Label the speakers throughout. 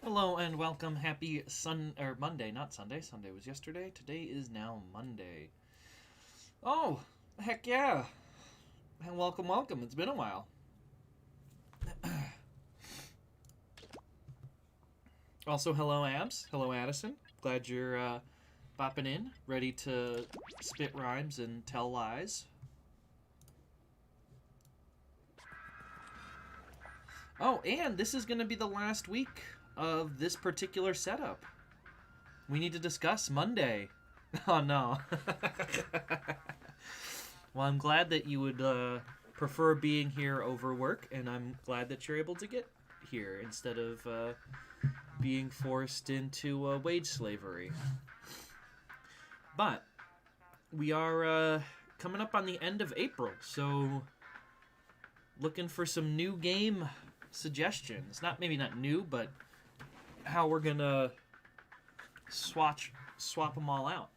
Speaker 1: Hello and welcome. Happy Monday, not Sunday. Sunday was yesterday. Today is now Monday. Oh, heck yeah. And welcome. It's been a while. Also, hello Abs. Hello Addison. Glad you're bopping in, ready to spit rhymes and tell lies. Oh, and this is going to be the last week of this particular setup. We need to discuss Monday. Oh no. Well, I'm glad that you would prefer being here over work, and I'm glad that you're able to get here instead of being forced into wage slavery. But we are coming up on the end of April, so looking for some new game suggestions. Maybe not new, but how we're gonna swap them all out.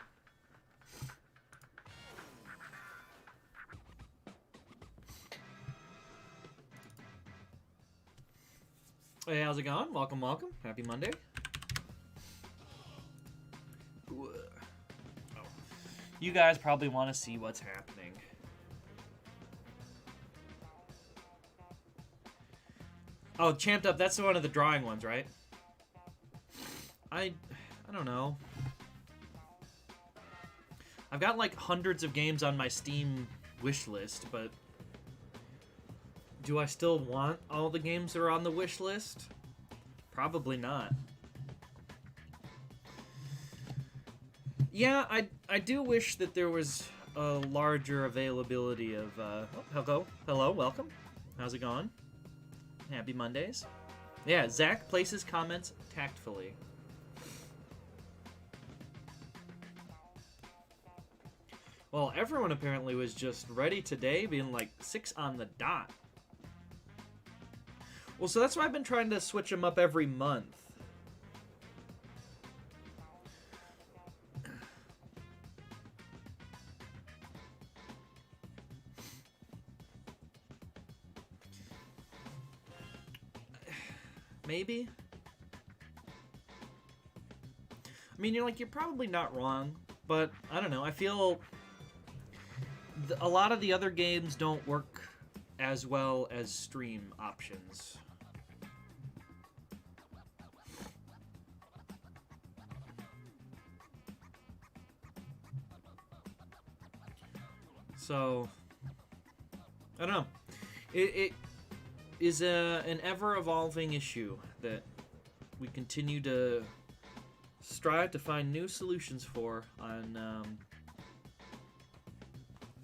Speaker 1: Hey, how's it going? Welcome. Happy Monday. Oh. You guys probably want to see what's happening. Oh, Champed Up, that's one of the drawing ones, right? I don't know. I've got like hundreds of games on my Steam wish list, but do I still want all the games that are on the wish list? Probably not. Yeah, I do wish that there was a larger availability of hello, welcome. How's it going? Happy Mondays. Yeah, Zach places comments tactfully. Well, everyone apparently was just ready today, being like 6 on the dot. Well, so that's why I've been trying to switch them up every month. Maybe. I mean, you're probably not wrong, but I don't know. I feel a lot of the other games don't work as well as stream options. So, I don't know. It is an ever-evolving issue that we continue to strive to find new solutions for on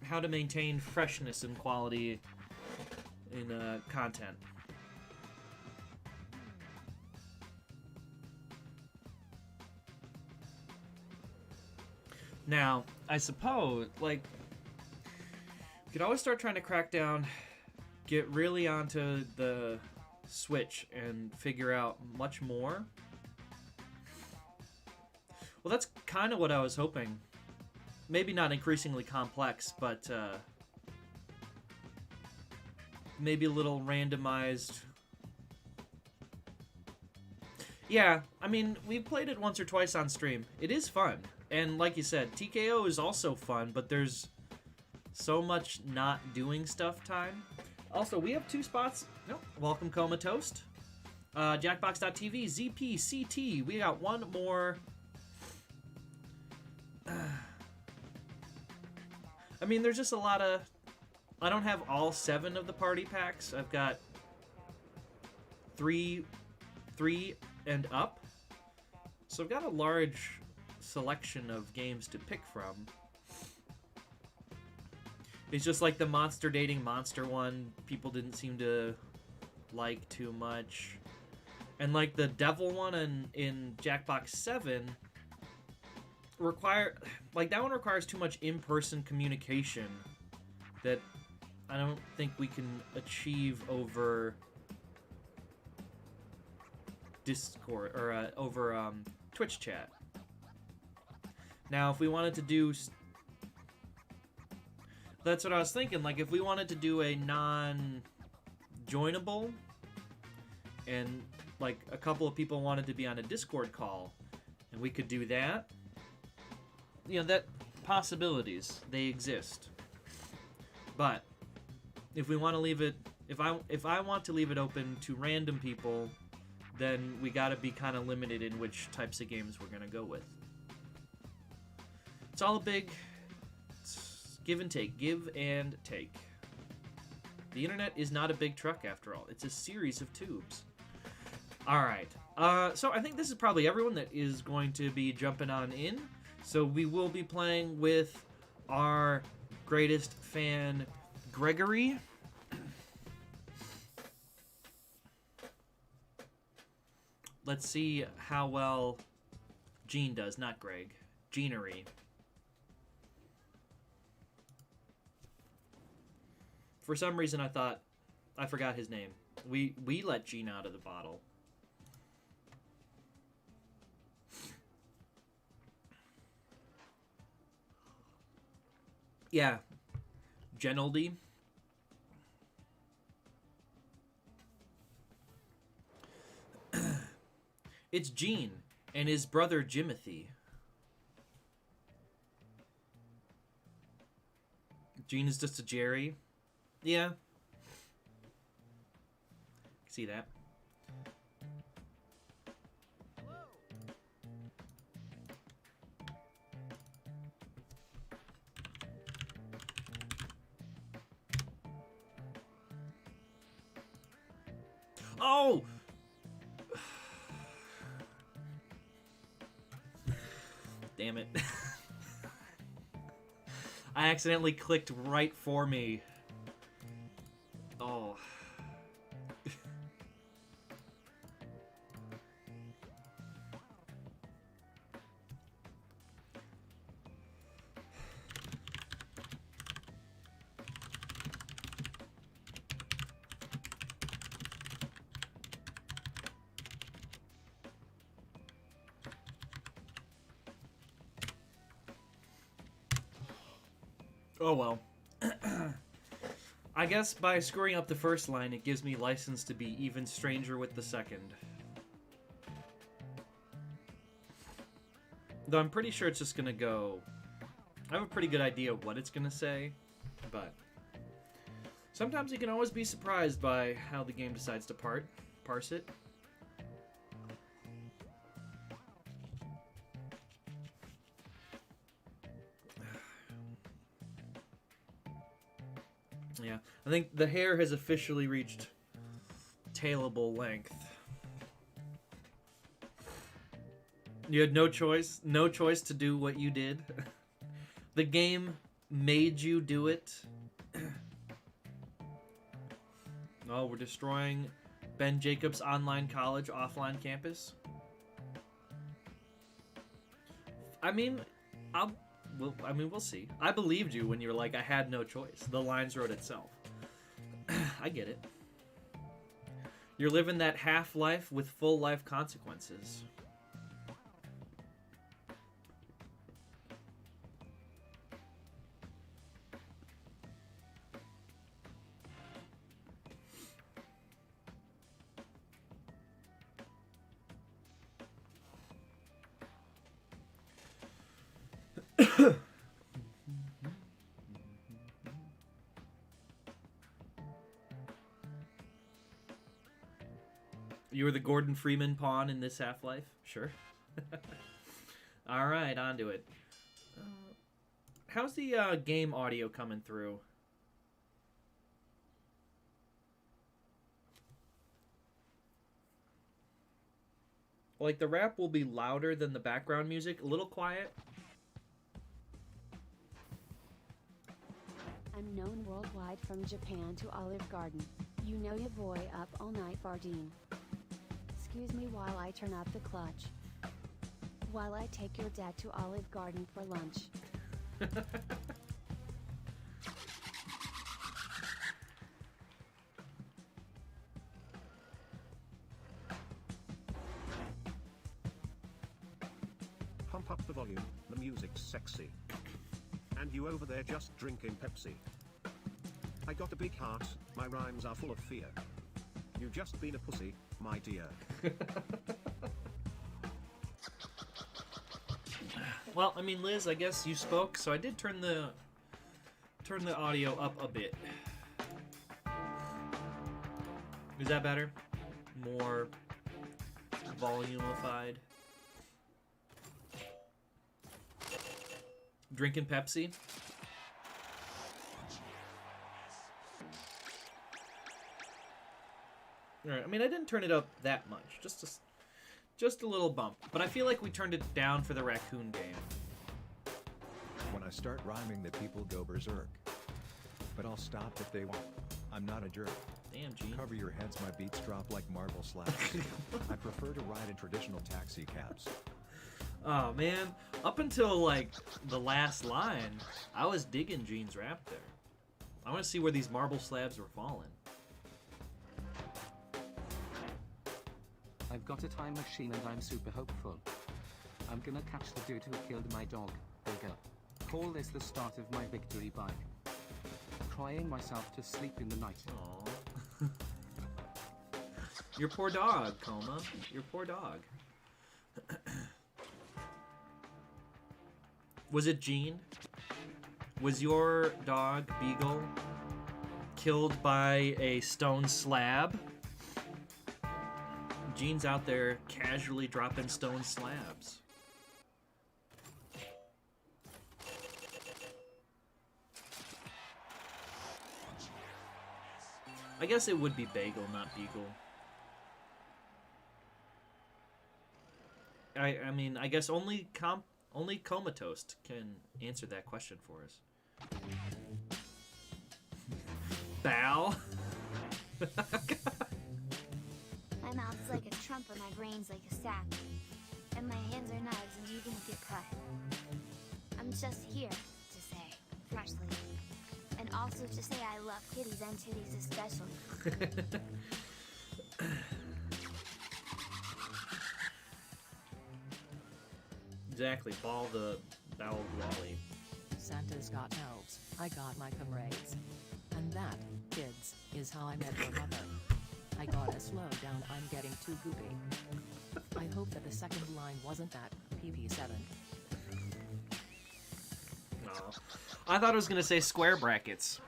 Speaker 1: how to maintain freshness and quality in content. Now, I suppose, we could always start trying to crack down, get really onto the Switch and figure out much more. Well, that's kind of what I was hoping. Maybe not increasingly complex, but maybe a little randomized. Yeah, I mean, we've played it once or twice on stream. It is fun. And like you said, TKO is also fun, but there's so much not doing stuff time. Also, we have 2 spots. Nope. Welcome, Coma Toast. Jackbox.tv, ZPCT. We got one more. I mean, there's just a lot of... I don't have all 7 of the party packs. I've got 3 and up. So I've got a large selection of games to pick from. It's just like the Monster Dating Monster one, people didn't seem to like too much. And like the Devil one in Jackbox 7 that one requires too much in-person communication that I don't think we can achieve over Discord or over Twitch chat. Now, if we wanted to do... That's what I was thinking. If we wanted to do a non-joinable and like a couple of people wanted to be on a Discord call, and we could do that. You know, that possibilities, they exist. But if we want to leave it, if I want to leave it open to random people, then we got to be kind of limited in which types of games we're going to go with. It's all a big give and take, give and take. The internet is not a big truck after all. It's a series of tubes. All right. So I think this is probably everyone that is going to be jumping on in. So we will be playing with our greatest fan, Gregory. Let's see how well Gene does, not Greg. Genery. For some reason, I forgot his name. We let Gene out of the bottle. Yeah, Genoldy. It's Gene and his brother Jimothy. Gene is just a Jerry. Yeah. See that? Oh! Damn it. I accidentally clicked right for me. Oh. Oh well. I guess by screwing up the first line, it gives me license to be even stranger with the second. Though I'm pretty sure it's just gonna go... I have a pretty good idea of what it's gonna say, but... sometimes you can always be surprised by how the game decides to parse it. Yeah, I think the hair has officially reached tailable length. You had no choice to do what you did. The game made you do it. Oh, we're destroying Ben Jacobs' online college offline campus. I mean, we'll see. I believed you when you were like, I had no choice. The lines wrote itself. I get it. You're living that half-life with full-life consequences. You were the Gordon Freeman pawn in this Half-Life? Sure. Alright, on to it. How's the game audio coming through? Like, the rap will be louder than the background music, a little quiet.
Speaker 2: I'm known worldwide from Japan to Olive Garden. You know ya boy up all night Bardine. Excuse me while I turn up the clutch. While I take your dad to Olive Garden for lunch.
Speaker 3: Pump up the volume, the music's sexy. And you over there just drinking Pepsi. I got a big heart, my rhymes are full of fear. You just been a pussy, my dear.
Speaker 1: Well, I mean, Liz, I guess you spoke, so I did turn the audio up a bit. Is that better? More volumified? Drinking Pepsi? Alright, I mean, I didn't turn it up that much. Just a little bump. But I feel like we turned it down for the raccoon game.
Speaker 4: When I start rhyming, the people go berserk. But I'll stop if they won't. I'm not a jerk.
Speaker 1: Damn, Gene.
Speaker 4: Cover your heads, my beats drop like marble slabs. I prefer to ride in traditional taxi cabs.
Speaker 1: Oh, man. Up until, like, the last line, I was digging Gene's rap there. I want to see where these marble slabs were falling.
Speaker 5: I've got a time machine and I'm super hopeful. I'm gonna catch the dude who killed my dog, Bigger. Call this the start of my victory bike. Crying myself to sleep in the night.
Speaker 1: Aww. Your poor dog, Coma. Your poor dog. Was it Gene? Was your dog, Beagle, killed by a stone slab? Gene's out there casually dropping stone slabs. I guess it would be Bagel, not Beagle. I mean, I guess only Comatose can answer that question for us. Bow.
Speaker 6: My mouth's like a trump and my brain's like a sack. And my hands are knives and you didn't get cut. I'm just here to say, freshly. And also to say I love kitties and titties especially.
Speaker 1: Exactly, ball the bowel wally.
Speaker 7: Santa's got elves, I got my comrades. And that, kids, is how I met your mother. I gotta slow down, I'm getting too goopy. I hope that the second line wasn't that, PP7.
Speaker 1: No. I thought it was gonna say square brackets.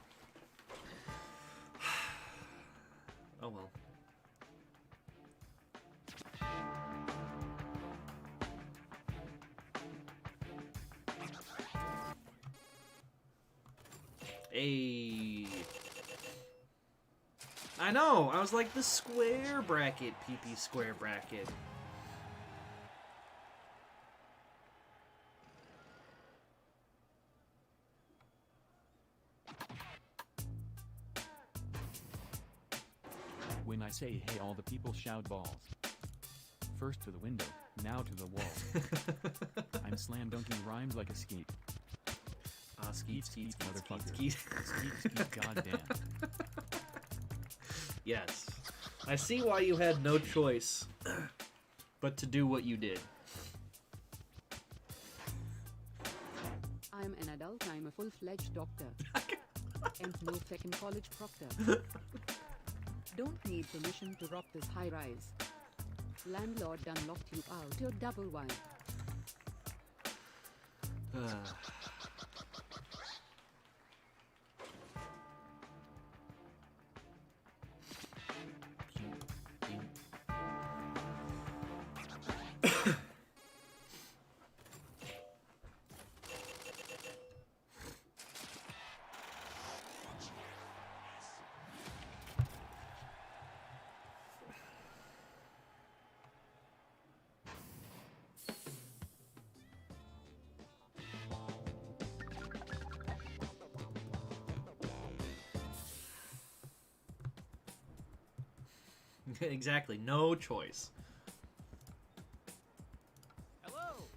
Speaker 1: Oh well. Hey. I know. I was like the square bracket, PP square bracket.
Speaker 8: When I say hey, all the people shout balls. First to the window, now to the wall. I'm slam dunking rhymes like a skeet.
Speaker 1: Skeet,
Speaker 8: Motherfucker.
Speaker 1: skeet.
Speaker 8: Skeet, goddamn.
Speaker 1: Yes. I see why you had no choice but to do what you did.
Speaker 9: I'm an adult, I'm a full-fledged doctor. And no feckin' college proctor. Don't need permission to rob this high-rise. Landlord done locked you out your double wine.
Speaker 1: Exactly, no choice.
Speaker 8: Hello.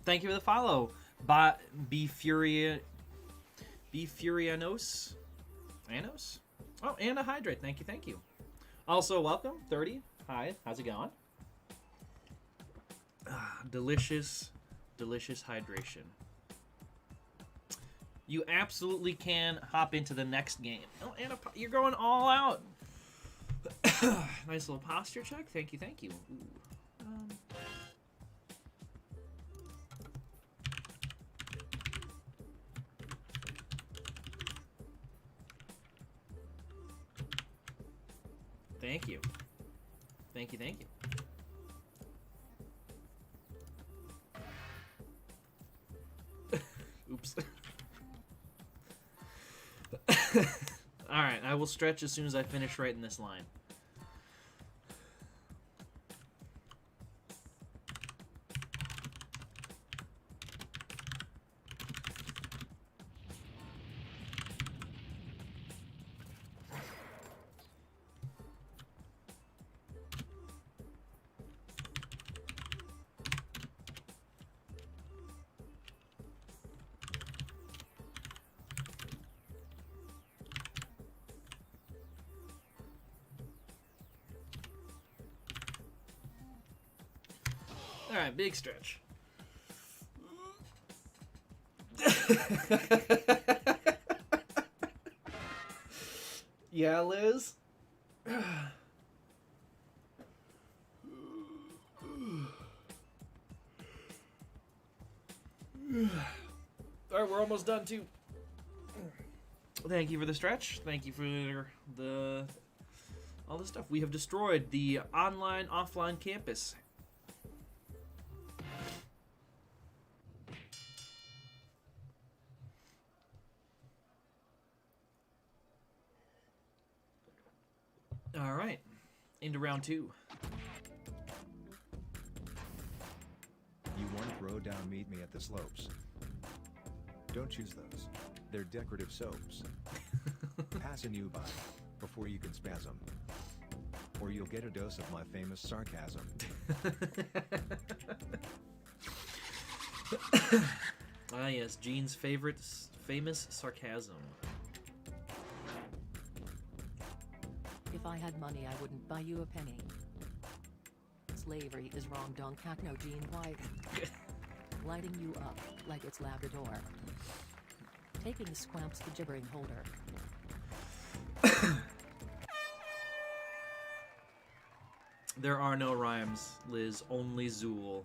Speaker 1: Thank you for the follow. Be Furianos. Anos? Oh, and a hydrate. Thank you, thank you. Also, welcome, 30. Hi, how's it going? Delicious, delicious hydration. You absolutely can hop into the next game. Oh, and you're going all out. Nice little posture check. Thank you, thank you. Ooh. Thank you. Thank you, thank you. Oops. Alright, I will stretch as soon as I finish writing this line. Alright, big stretch. Yeah, Liz? Alright, we're almost done too. Thank you for the stretch. Thank you for all the stuff. We have destroyed the online offline campus. All right, into round 2.
Speaker 4: You want throw down, meet me at the slopes. Don't choose those. They're decorative soaps. Passing you by before you can spasm. Or you'll get a dose of my famous sarcasm.
Speaker 1: Ah yes, Gene's favorite famous sarcasm.
Speaker 7: If I had money, I wouldn't buy you a penny. Slavery is wrong, don't cack no Gene White. Lighting you up like it's Labrador. Taking squamps the gibbering holder.
Speaker 1: There are no rhymes, Liz, only Zool.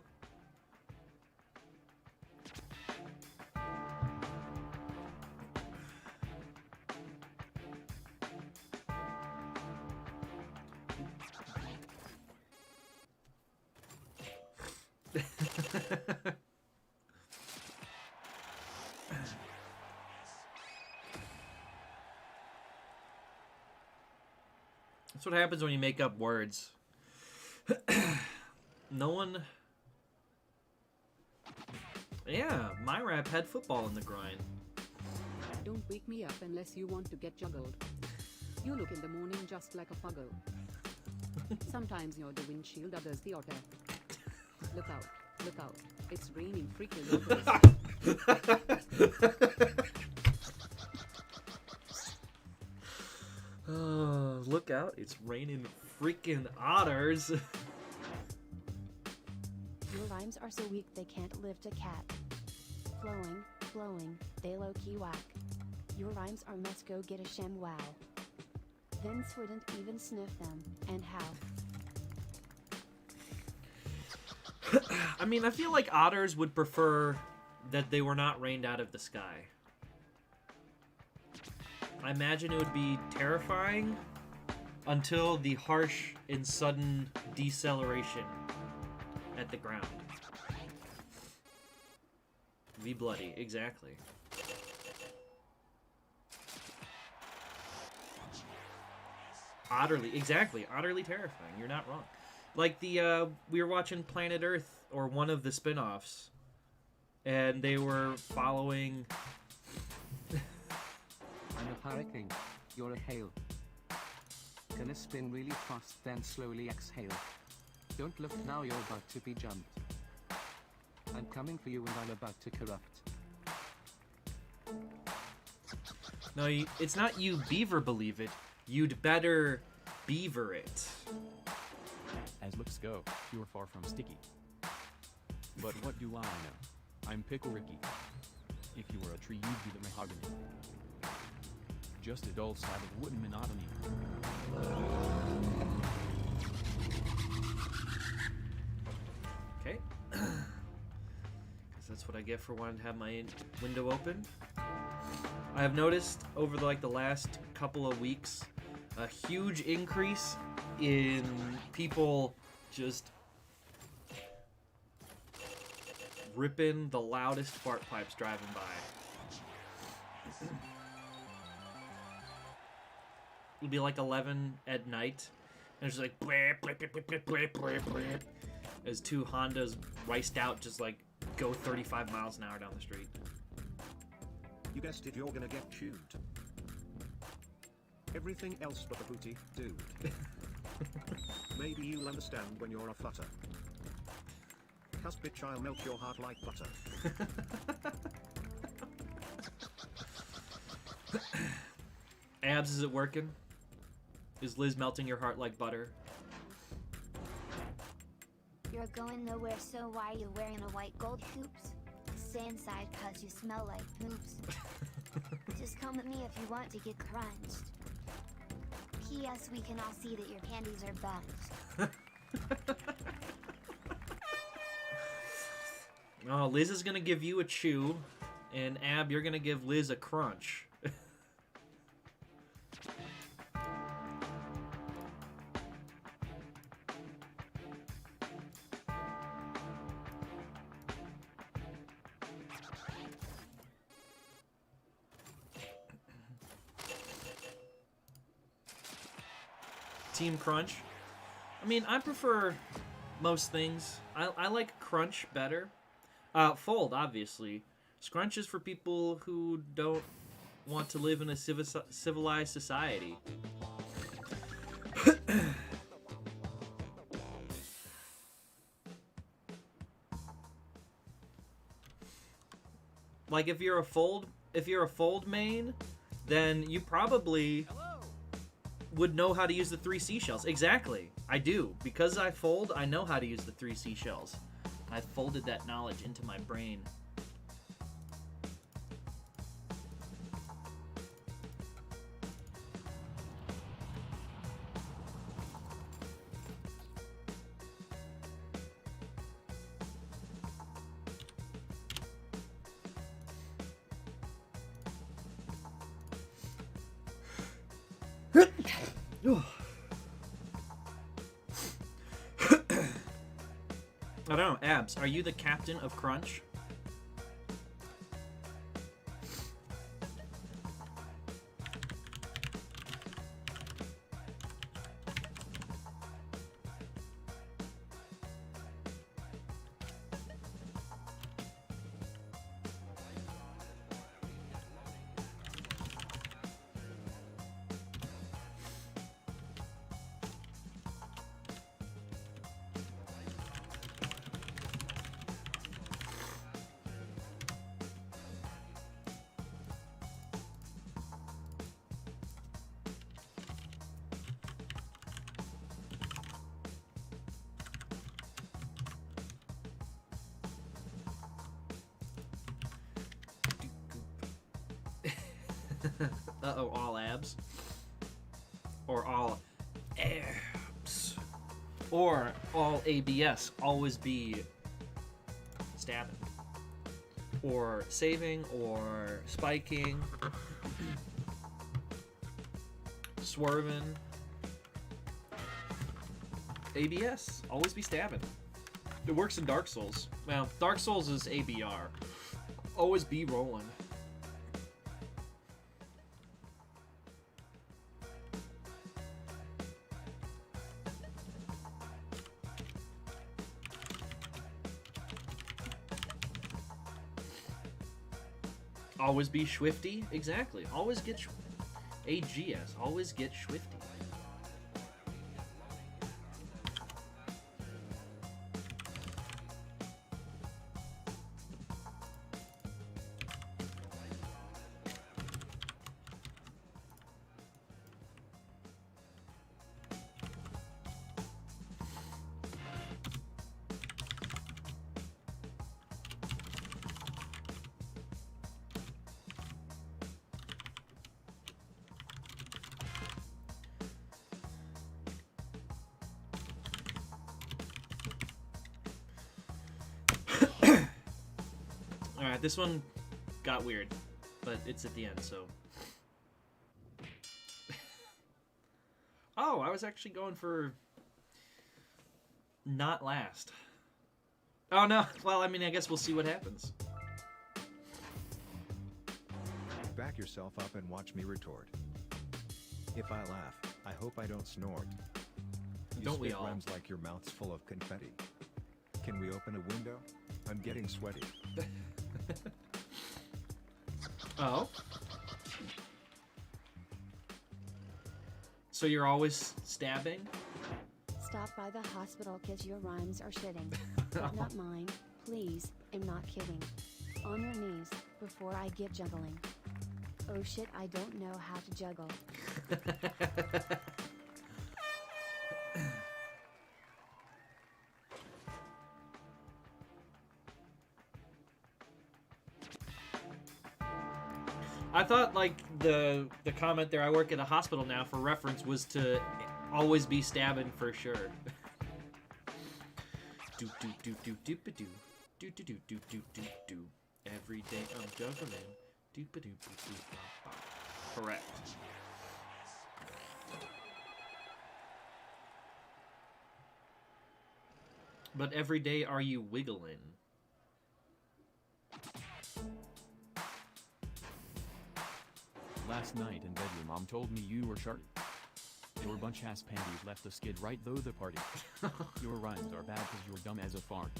Speaker 1: That's what happens when you make up words. No one... Yeah, my rap had football in the grind.
Speaker 9: Don't wake me up unless you want to get juggled. You look in the morning just like a puggle. Sometimes you're the windshield, others the otter. Look out, it's raining freaking otters.
Speaker 1: Oh, look out, it's raining freaking otters.
Speaker 2: Your rhymes are so weak they can't lift a cat. Flowing, they low-key whack. Your rhymes are must go get a sham wow. Vince wouldn't even sniff them, and how?
Speaker 1: I mean, I feel like otters would prefer that they were not rained out of the sky. I imagine it would be terrifying until the harsh and sudden deceleration at the ground. Be bloody, exactly. Utterly terrifying. You're not wrong. Like we were watching Planet Earth, or one of the spin-offs, and they were following...
Speaker 5: I'm a hurricane, you're a hail. Gonna spin really fast, then slowly exhale. Don't look now, you're about to be jumped. I'm coming for you and I'm about to corrupt.
Speaker 1: No, it's not you beaver believe it. You'd better beaver it.
Speaker 8: As looks go, you're far from sticky. But what do I know? I'm Pickle Ricky. If you were a tree, you'd be the mahogany. Just a dull slab of wooden monotony.
Speaker 1: Okay. Guess that's what I get for wanting to have my window open. I have noticed over the last couple of weeks a huge increase in people just ripping the loudest fart pipes driving by. It'll be like 11 at night, and it's just like blip, blip, blip, blip, blip, blip, blip, as two Hondas riced out just like go 35 miles an hour down the street.
Speaker 3: You guessed it, you're gonna get chewed. Everything else but the booty, dude. Maybe you'll understand when you're a flutter. Cuz bitch, I'll melt your heart like butter.
Speaker 1: Abs, is it working? Is Liz melting your heart like butter?
Speaker 6: You're going nowhere, so why are you wearing a white gold hoops? Stay inside cause you smell like poops. Just come with me if you want to get crunched. P.S. We can all see that your panties are bunched.
Speaker 1: Oh, Liz is gonna give you a chew, and Ab, you're gonna give Liz a crunch. Team Crunch. I mean, I prefer most things. I like Crunch better. Fold, obviously. Scrunch is for people who don't want to live in a civilized society. Like if you're a fold main, then you probably would know how to use the 3 seashells. Exactly. I do. Because I fold, I know how to use the 3 seashells. I folded that knowledge into my brain. I don't know, Abs, are you the captain of Crunch? Uh-oh, all abs. Or all abs. Or all ABS. Always be stabbing. Or saving, or spiking. Swerving. ABS. Always be stabbing. It works in Dark Souls. Well, Dark Souls is ABR. Always be rolling. Always be swifty. Exactly. Always get AGS. Always get swifty. this one got weird, but it's at the end, so. Oh, I was actually going for not last. Oh no, well, I mean, I guess we'll see what happens.
Speaker 4: Back yourself up and watch me retort. If I laugh, I hope I don't snort. You
Speaker 1: Don't we
Speaker 4: spit
Speaker 1: all?
Speaker 4: rhymes like your mouth's full of confetti. Can we open a window? I'm getting sweaty.
Speaker 1: Oh. So you're always stabbing?
Speaker 2: Stop by the hospital, cause your rhymes are shitting. But not mine, please, I'm not kidding. On your knees, before I get juggling. Oh shit, I don't know how to juggle.
Speaker 1: I thought, like, the comment there, I work at a hospital now, for reference, was to always be stabbing for sure. Do do do do do ba do do do do do do do do. Every day I'm juggling. Do ba do ba do ba ba. Correct. But every day are you wiggling?
Speaker 8: Last night in bed your mom told me you were sharp. Your bunch ass panties left the skid right though the party. Your rhymes are bad cause you're dumb as a fart.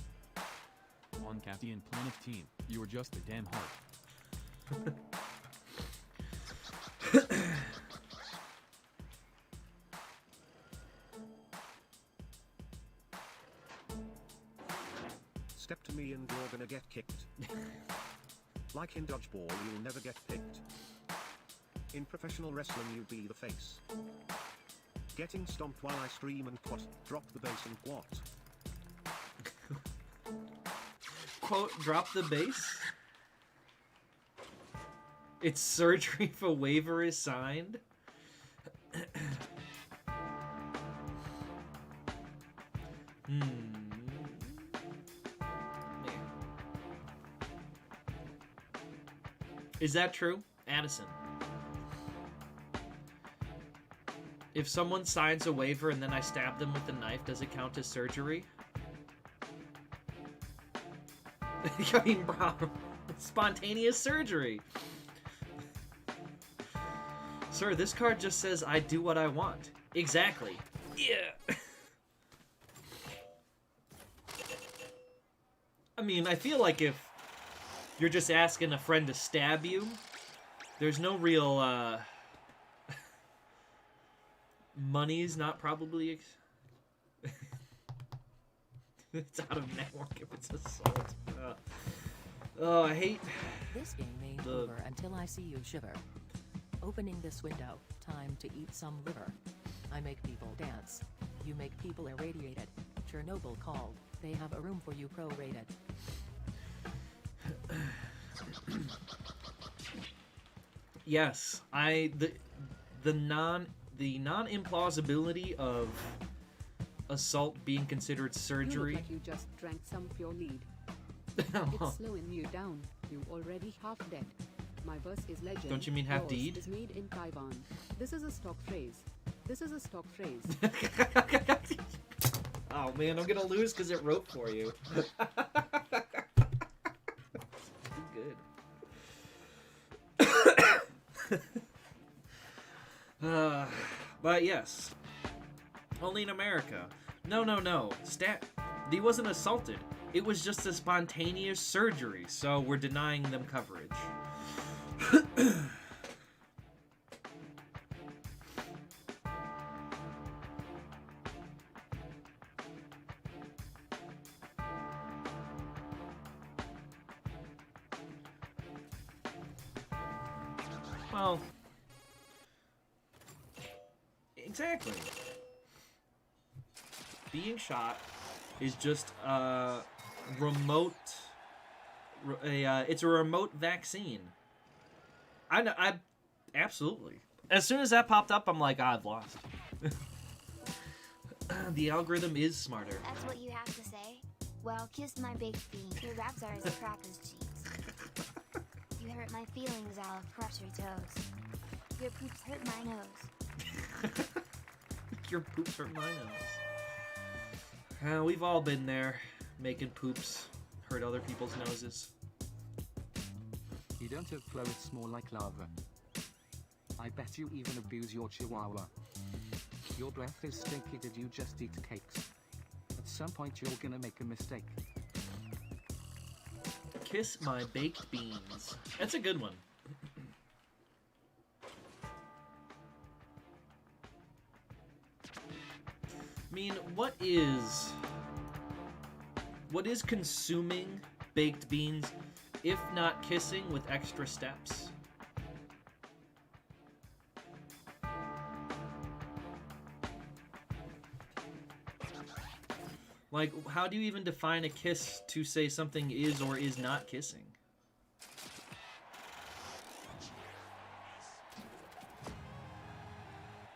Speaker 8: On Cathy and Planet Team, you're just a damn heart.
Speaker 3: Step to me and you're gonna get kicked. Like in dodgeball, you'll never get picked. In professional wrestling, you be the face. Getting stomped while I scream and quat. Drop the bass and quat.
Speaker 1: Quote, drop the bass? It's surgery if a waiver is signed? Is that true? Addison. If someone signs a waiver and then I stab them with a knife, does it count as surgery? I mean, bro, spontaneous surgery. Sir, this card just says I do what I want. Exactly. Yeah. I mean, I feel like if you're just asking a friend to stab you, there's no real, money's not probably... It's out of network if it's assault. Oh, I hate...
Speaker 7: This game ain't over until I see you shiver. Opening this window, time to eat some liver. I make people dance. You make people irradiated. Chernobyl called. They have a room for you prorated.
Speaker 1: Yes, the non-implausibility of assault being considered
Speaker 9: You
Speaker 1: surgery.
Speaker 9: look like you just drank some pure lead.
Speaker 1: Oh.
Speaker 9: It's slowing you down. You already half dead. My verse is legend.
Speaker 1: Don't you mean half
Speaker 9: Yours
Speaker 1: deed?
Speaker 9: is made in Taiwan. This is a stock phrase. This is a stock phrase.
Speaker 1: Oh man, I'm gonna lose because it wrote for you. Good. But yes, only in America. No. He wasn't assaulted. It was just a spontaneous surgery, so we're denying them coverage. Well, exactly. Being shot is just remote. It's a remote vaccine. I know. I absolutely. As soon as that popped up, I'm like, I've lost. The algorithm is smarter.
Speaker 6: That's what you have to say? Well, kiss my baked bean. Your raps are as crap as cheese. You hurt my feelings, Olive. Crush your toes. Your poops hurt my nose.
Speaker 1: Your poops hurt my nose. We've all been there, making poops hurt other people's noses.
Speaker 5: You don't have flow, it's more like lava. I bet you even abuse your chihuahua. Your breath is stinky, did you just eat cakes? At some point you're gonna make a mistake.
Speaker 1: Kiss my baked beans. That's a good one. I mean, what is consuming baked beans if not kissing with extra steps? Like, how do you even define a kiss to say something is or is not kissing?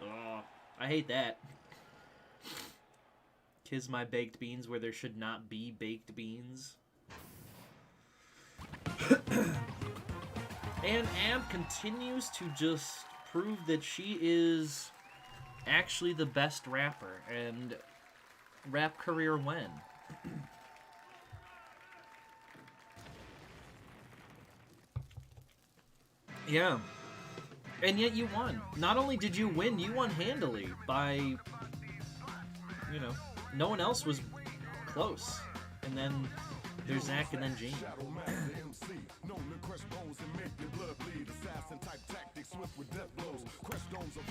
Speaker 1: Oh, I hate that. Kiss my baked beans where there should not be baked beans. And Amp continues to just prove that she is actually the best rapper, and rap career when? Yeah. And yet you won. Not only did you win, you won handily by, you know, no one else was close. And then there's Zach and then Gene.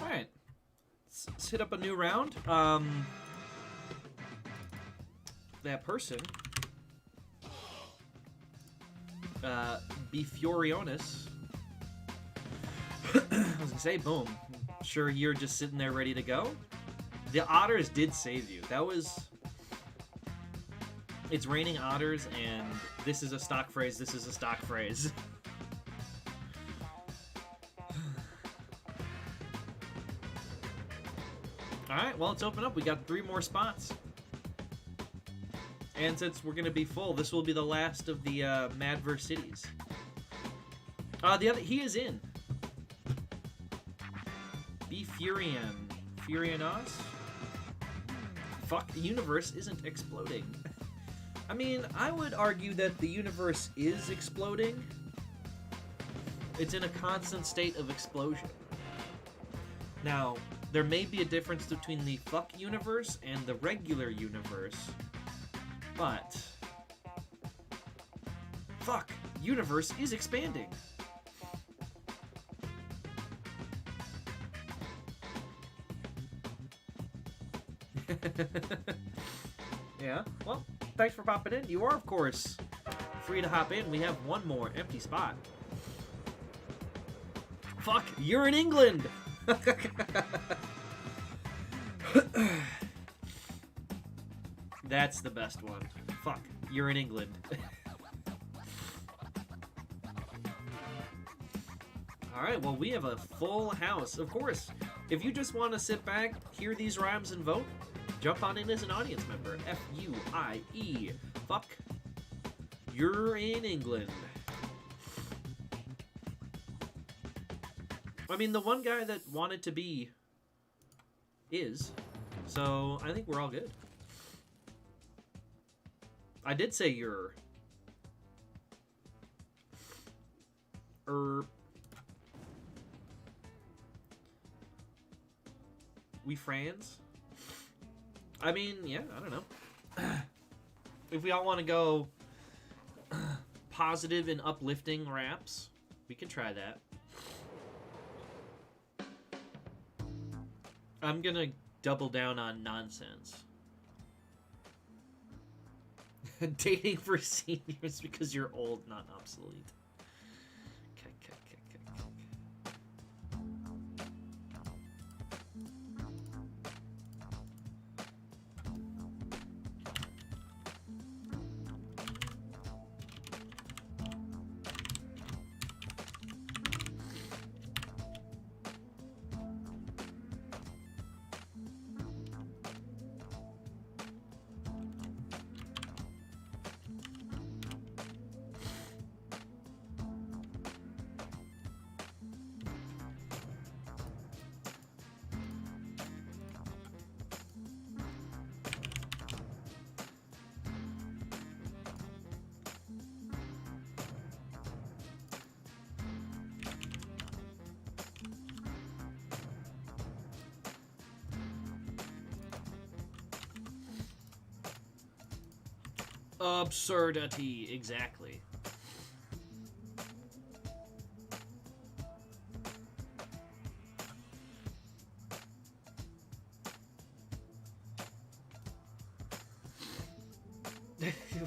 Speaker 1: Alright. Let's hit up a new round. That person, Befurionis. I was gonna say, boom. Sure, you're just sitting there ready to go. The otters did save you. That was... It's raining otters, and this is a stock phrase. This is a stock phrase. Alright, well, let's open up. We got 3 more spots. And since we're going to be full, this will be the last of the Madverse cities. He is in. Be Furion. Furionos? Fuck, the universe isn't exploding. I mean, I would argue that the universe is exploding. It's in a constant state of explosion. Now, there may be a difference between the fuck universe and the regular universe, but fuck, universe is expanding. Yeah, well, thanks for popping in. You are, of course, free to hop in. We have one more empty spot. Fuck, you're in England! That's the best one. Fuck, you're in England. Alright, well, we have a full house. Of course, if you just want to sit back, hear these rhymes, and vote, jump on in as an audience member. F-U-I-E. Fuck, you're in England. I mean, the one guy that wanted to be is, so I think we're all good. I did say you're. We friends? I mean, yeah, I don't know. If we all want to go positive and uplifting raps, we can try that. I'm gonna double down on nonsense. Dating for seniors because you're old, not obsolete. Absurdity, exactly.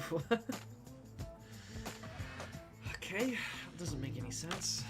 Speaker 1: What? Okay, that doesn't make any sense.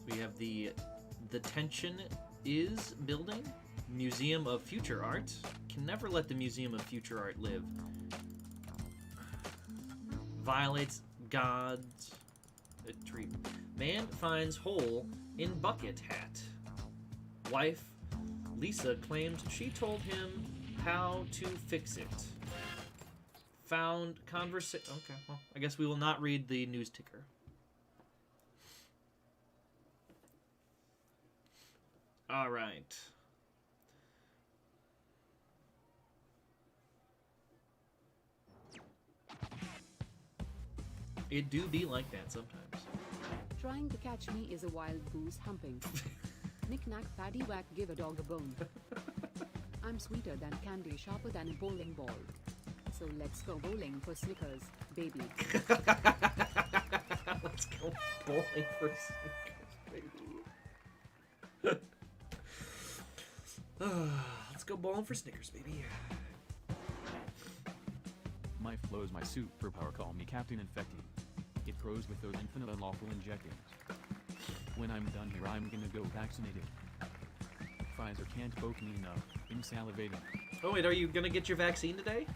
Speaker 1: We have the Tension Is building. Museum of Future Art. Can never let the Museum of Future Art live. Violates God's tree. Man finds hole in bucket hat. Wife Lisa claims she told him how to fix it. Found conversation. Okay, well, I guess we will not read the news ticker. All right. It do be like that sometimes.
Speaker 9: Trying to catch me is a wild goose humping. Knick-knack, paddywhack, give a dog a bone. I'm sweeter than candy, sharper than a bowling ball. So let's go bowling for Snickers, baby.
Speaker 1: Let's go bowling for Snickers, baby. Let's go bowling for Snickers, baby.
Speaker 8: My flow's my superpower, call me Captain Infecti. It grows with those infinite unlawful injections. When I'm done here, I'm gonna go vaccinated. Pfizer can't poke me enough. I'm salivating.
Speaker 1: Oh wait, are you gonna get your vaccine today?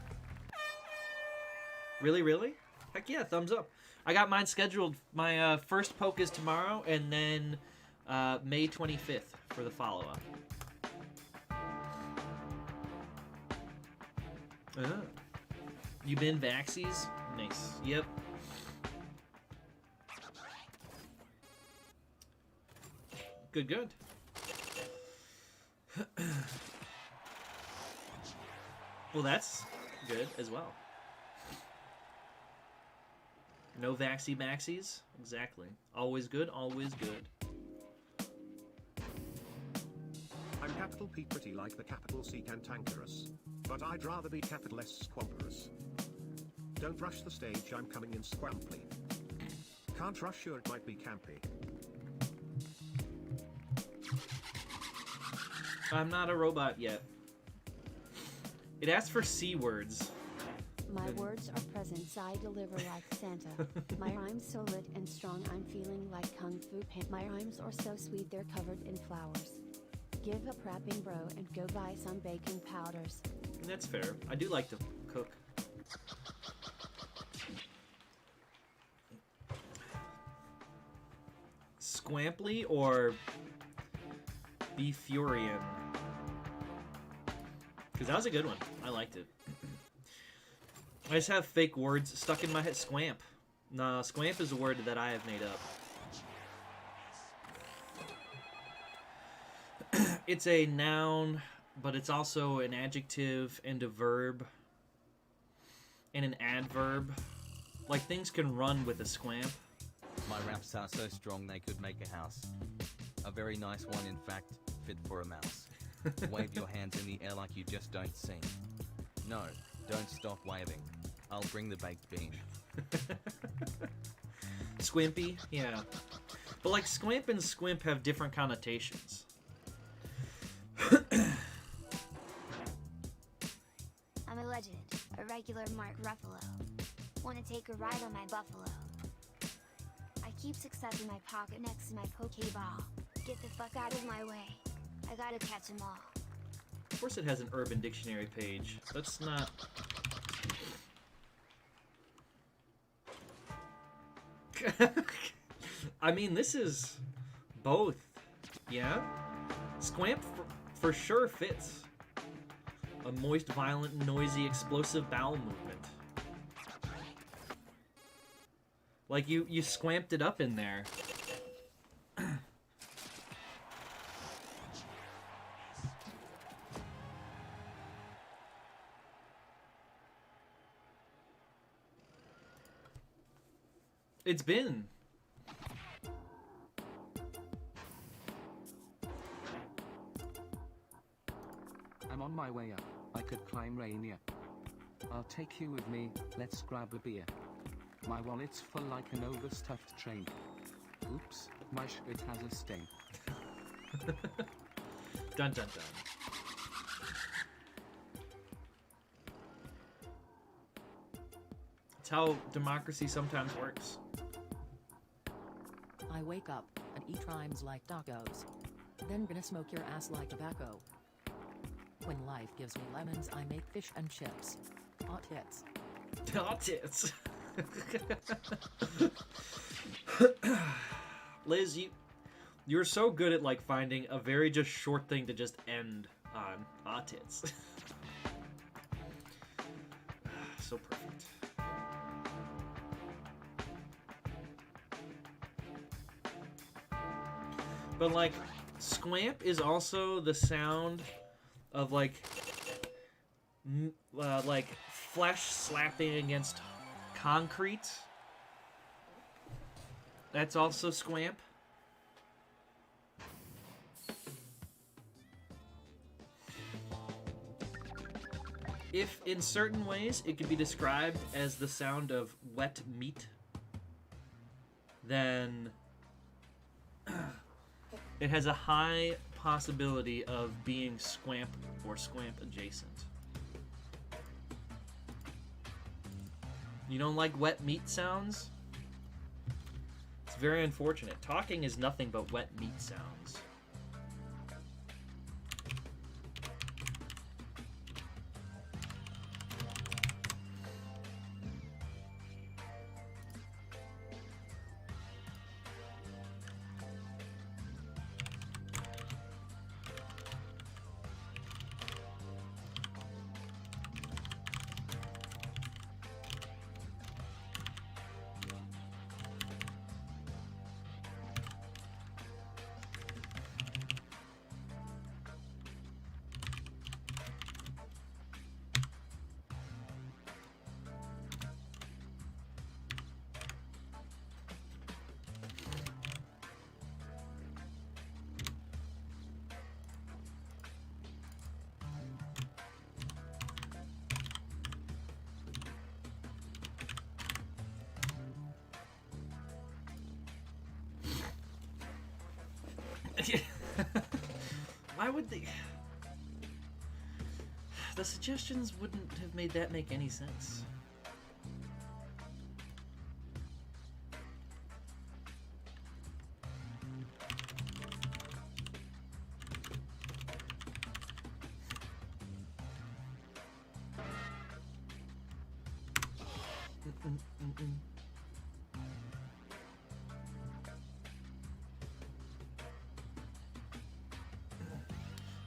Speaker 1: Really, really? Heck yeah, thumbs up. I got mine scheduled. My first poke is tomorrow, and then May 25th for the follow-up. You been vaxies? Nice. Yep. Good, good. Well, that's good as well. No vaxie maxies? Exactly. Always good, always good.
Speaker 3: I'm capital P pretty like the capital C cantankerous. But I'd rather be capital S squamperous. Don't rush the stage, I'm coming in squamply. Can't rush you, it might be campy.
Speaker 1: I'm not a robot yet. It asks for C words.
Speaker 2: My words are presents I deliver like Santa. My rhymes so lit and strong I'm feeling like Kung Fu Panda. My rhymes are so sweet they're covered in flowers. Give up rapping bro and go buy some baking powders.
Speaker 1: That's fair. I do like to cook. Squamply or Beefurian? Because that was a good one. I liked it. I just have fake words stuck in my head. Squamp. Nah, squamp is a word that I have made up. It's a noun, but it's also an adjective and a verb and an adverb. Like, things can run with a squamp.
Speaker 10: My raps are so strong they could make a house. A very nice one, in fact, fit for a mouse. Wave your hands in the air like you just don't sing. No, don't stop waving. I'll bring the baked bean.
Speaker 1: Squimpy, yeah. But like squimp and squimp have different connotations.
Speaker 6: I'm a legend, a regular Mark Ruffalo. Wanna take a ride on my buffalo? I keep success in my pocket next to my Pokeball. Get the fuck out of my way. I gotta catch 'em all.
Speaker 1: Of course it has an Urban Dictionary page. That's not... I mean, this is both. Yeah? Squamp for sure fits. A moist, violent, noisy, explosive bowel movement. Like, you squamped it up in there. It's been.
Speaker 5: I'm on my way up. I could climb Rainier. I'll take you with me, let's grab a beer. My wallet's full like an overstuffed train. Oops, my shirt has a stain.
Speaker 1: Dun dun dun. It's how democracy sometimes works.
Speaker 7: I wake up and eat rhymes like tacos. Then gonna smoke your ass like tobacco. When life gives me lemons, I make fish and chips. Hot hits.
Speaker 1: Hot tits. Liz, you're so good at like finding a very just short thing to just end on. Hot tits. So perfect. But like, squamp is also the sound of like flesh slapping against concrete. That's also squamp. If in certain ways it could be described as the sound of wet meat, then it has a high possibility of being squamp or squamp adjacent. You don't like wet meat sounds? It's very unfortunate. Talking is nothing but wet meat sounds. Why would they... The suggestions wouldn't have made that make any sense.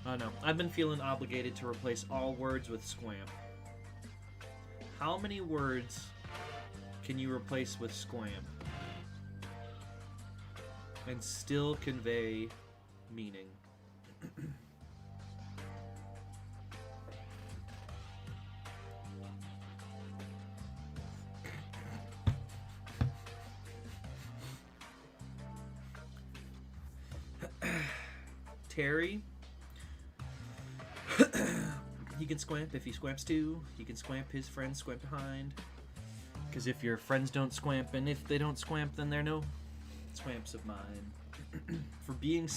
Speaker 1: Oh no, I've been feeling obligated to replace all words with squamp. How many words can you replace with squamp and still convey meaning? Terry, He can squamp if he squamps too. He can squamp his friends squamp behind. Because if your friends don't squamp, and if they don't squamp, then they're no squamps of mine. For being...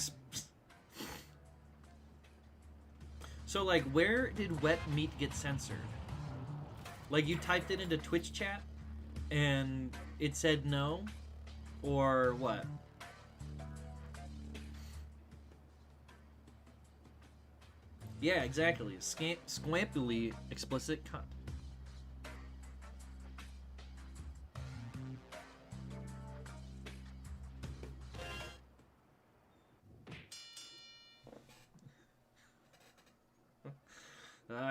Speaker 1: So, like, where did wet meat get censored? Like, you typed it into Twitch chat, and it said no? Or what? Yeah, exactly. Squampily explicit cunt.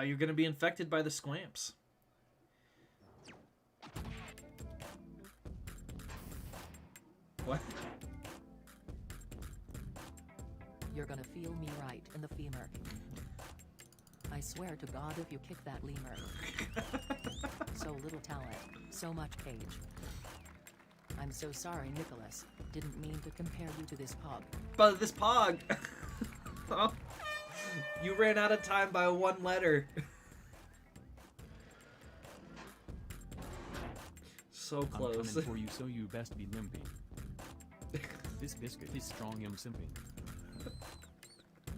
Speaker 1: You're gonna be infected by the squamps. What?
Speaker 7: You're gonna feel me right in the femur. I swear to God if you kick that lemur. So little talent, so much cage. I'm so sorry, Nicholas. Didn't mean to compare you to this pog.
Speaker 1: But this pog! Oh, you ran out of time by one letter. So
Speaker 8: I'm
Speaker 1: close.
Speaker 8: coming for you, so you best be limpy. This biscuit is strong, I'm simping.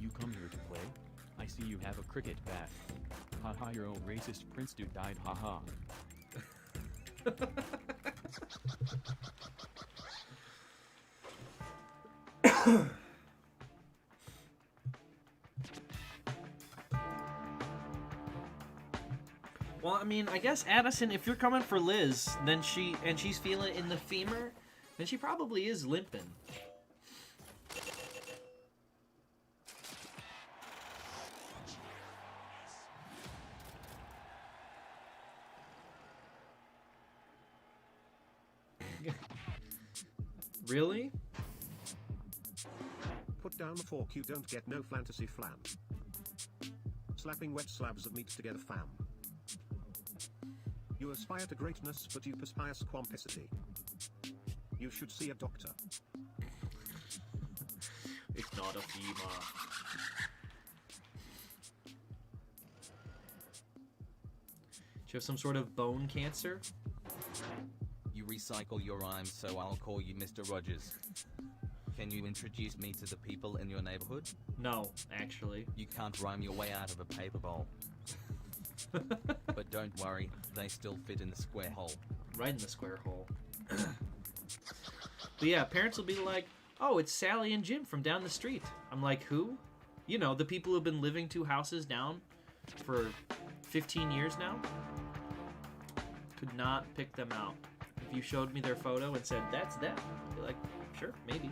Speaker 8: You come here to play? I see you have a cricket bat. Haha, your old racist prince dude died, haha.
Speaker 1: Well, I mean, I guess Addison, if you're coming for Liz, then she's feeling it in the femur, then she probably is limping. Really?
Speaker 3: Put down the fork, you don't get no fantasy flam. Slapping wet slabs of meat together, fam. You aspire to greatness, but you perspire squampicity. You should see a doctor.
Speaker 1: It's not a femur. Do you have some sort of bone cancer?
Speaker 10: You recycle your rhymes, so I'll call you Mr. Rogers. Can you introduce me to the people in your neighborhood?
Speaker 1: No, actually.
Speaker 10: You can't rhyme your way out of a paper bowl. But don't worry, they still fit in the square hole.
Speaker 1: Right in the square hole. But yeah, parents will be like, oh, it's Sally and Jim from down the street. I'm like, who? You know, the people who've been living 2 houses down for 15 years now. Could not pick them out. If you showed me their photo and said, that's them, I'd be like, sure, maybe.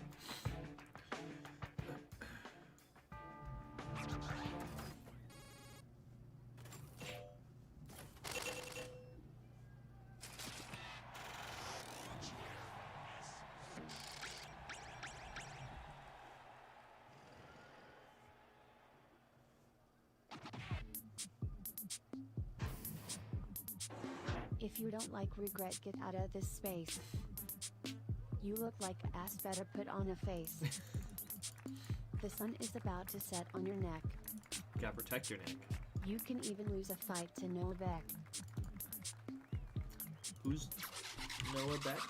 Speaker 2: If you don't like regret, get out of this space. You look like ass, better put on a face. The sun is about to set on your neck.
Speaker 1: Gotta protect your neck.
Speaker 2: You can even lose a fight to Noah Beck.
Speaker 1: Who's Noah Beck?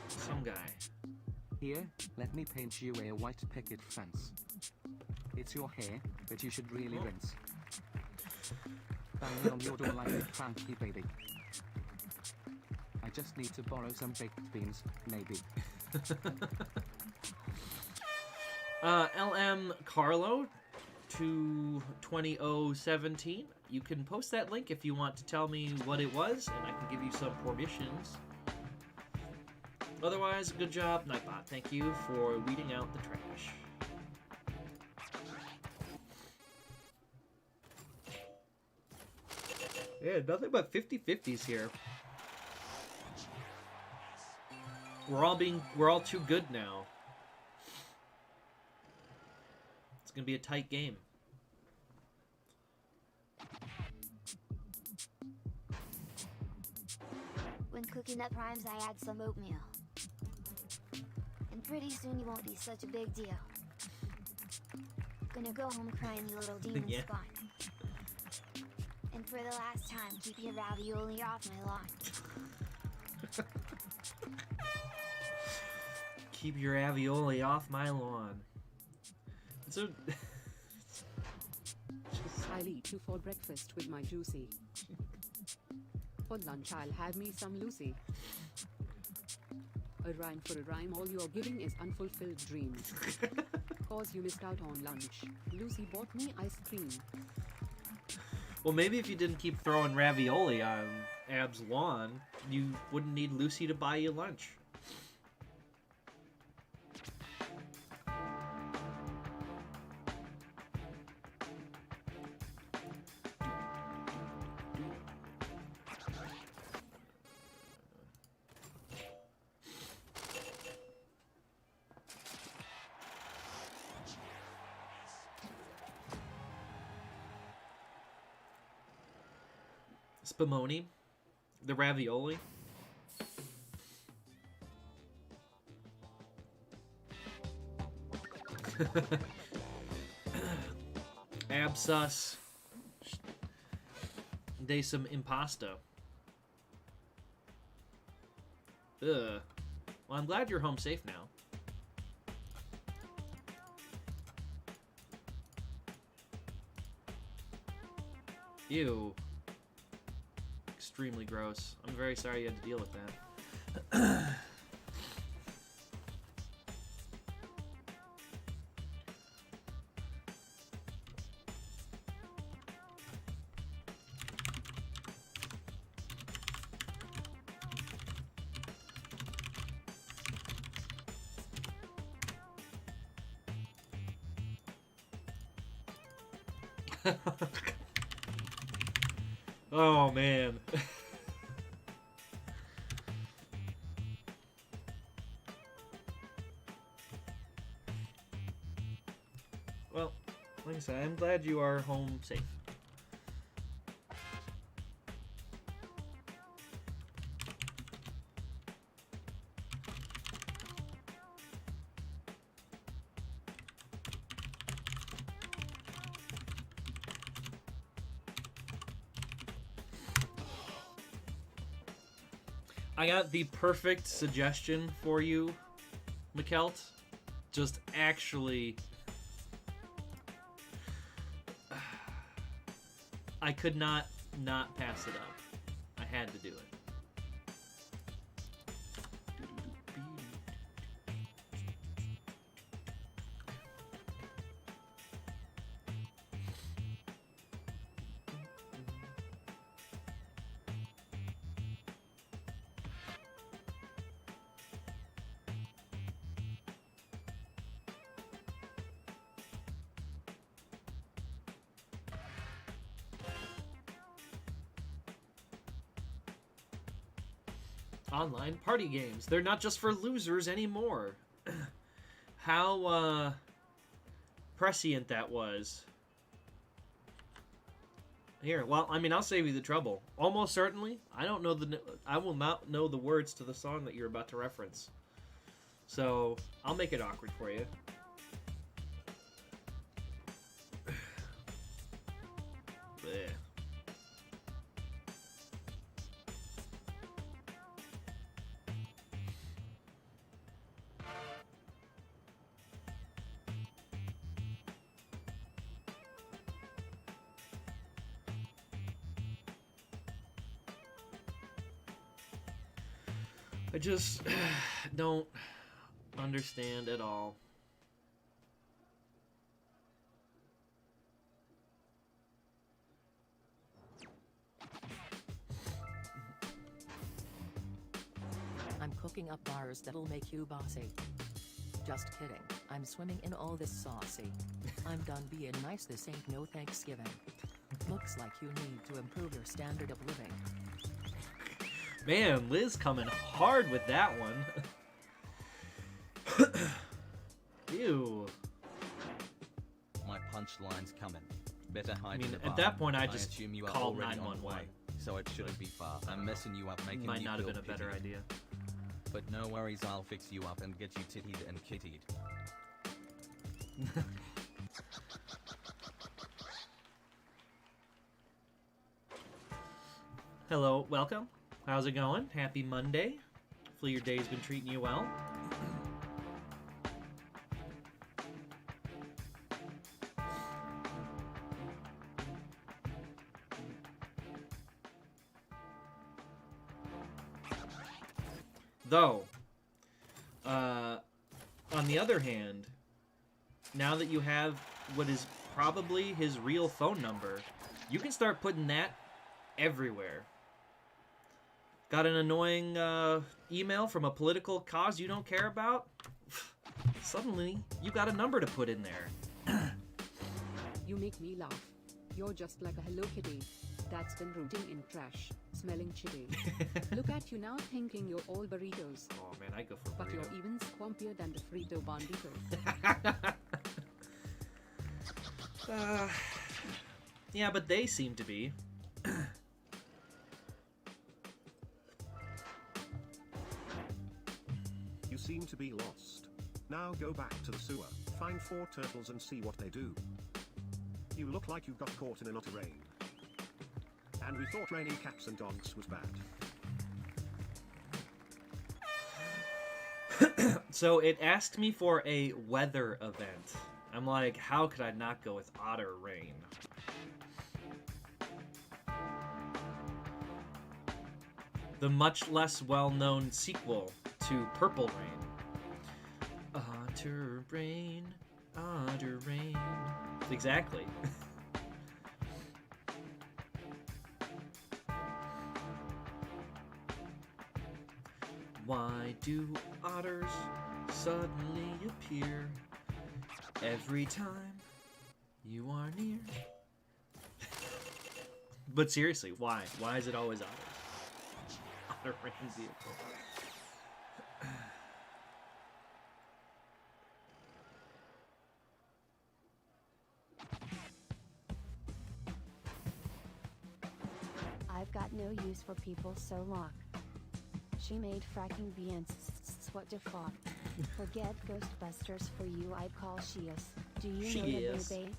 Speaker 1: Some guy.
Speaker 5: Here, let me paint you a white picket fence. It's your hair, but you should really rinse. Bang on your door like a cranky baby. I just need to borrow some baked beans, maybe.
Speaker 1: LM Carlo to 20017. You can post that link if you want to tell me what it was, and I can give you some permissions. Otherwise, good job, Nightbot. Thank you for weeding out the trash. Yeah, nothing but 50-50s here. We're all too good now. It's gonna be a tight game.
Speaker 6: When cooking up rhymes, I add some oatmeal. And pretty soon you won't be such a big deal. Gonna go home crying, you little demon
Speaker 1: Yeah.
Speaker 6: spawn. And for the last time, keep your ravioli off my lawn.
Speaker 1: Keep your ravioli off my lawn. So,
Speaker 9: I'll eat you for breakfast with my juicy. For lunch I'll have me some Lucy. A rhyme for a rhyme, all you're giving is unfulfilled dreams. Cause you missed out on lunch. Lucy bought me ice cream.
Speaker 1: well, maybe if you didn't keep throwing ravioli on Ab's lawn, you wouldn't need Lucy to buy you lunch. Spumoni, the ravioli. Absus. De some impasta. Ugh. Well, I'm glad you're home safe now. Ew. Extremely gross. I'm very sorry you had to deal with that. Oh man. Well, like I said, I'm glad you are home safe. I got the perfect suggestion for you, McKelt. Just actually... I could not pass it up. I had to do it. Online party games. They're not just for losers anymore. How prescient that was. Here, well, I mean, I'll save you the trouble. Almost certainly, I will not know the words to the song that you're about to reference. So, I'll make it awkward for you. Bleh. I just don't understand at all.
Speaker 7: I'm cooking up bars that'll make you bossy. Just kidding, I'm swimming in all this saucy. I'm done being nice, this ain't no Thanksgiving. Looks like you need to improve your standard of living.
Speaker 1: Man, Liz coming hard with that one. Ew.
Speaker 10: My punchline's coming. Better hide
Speaker 1: I mean,
Speaker 10: in the
Speaker 1: at
Speaker 10: barn.
Speaker 1: that point, I just
Speaker 10: assume you are
Speaker 1: called
Speaker 10: already on
Speaker 1: 911.
Speaker 10: the way, so it shouldn't be far. I'm messing you up, making
Speaker 1: Might
Speaker 10: you
Speaker 1: not have
Speaker 10: feel
Speaker 1: been a better
Speaker 10: pitied.
Speaker 1: idea.
Speaker 10: But no worries, I'll fix you up and get you tittied and kittied.
Speaker 1: Hello, welcome. How's it going? Happy Monday. Hopefully your day's been treating you well. Though, on the other hand, now that you have what is probably his real phone number, you can start putting that everywhere. Got an annoying email from a political cause you don't care about? Suddenly, you got a number to put in there.
Speaker 9: You make me laugh. You're just like a Hello Kitty that's been rooting in trash, smelling chitty. Look at you now thinking you're all burritos.
Speaker 1: Oh man, I go for
Speaker 9: But
Speaker 1: burrito.
Speaker 9: you're even squampier than the Frito Bandito.
Speaker 1: Yeah, but they seem to be.
Speaker 3: You seem to be lost. Now go back to the sewer, find 4 turtles and see what they do. You look like you got caught in a lot of rain. And we thought raining cats and dogs was bad.
Speaker 1: So it asked me for a weather event. I'm like, how could I not go with otter rain? The much less well-known sequel to Purple Rain. Otter rain, otter rain. Exactly. Why do otters suddenly appear every time you are near? But seriously, why? Why is it always otters? Otter rain vehicle.
Speaker 2: I've got no use for people so lock. She made fracking beans. What the fuck? Forget Ghostbusters for you. I'd call Shias. Do you know the
Speaker 1: Shias.
Speaker 2: baby?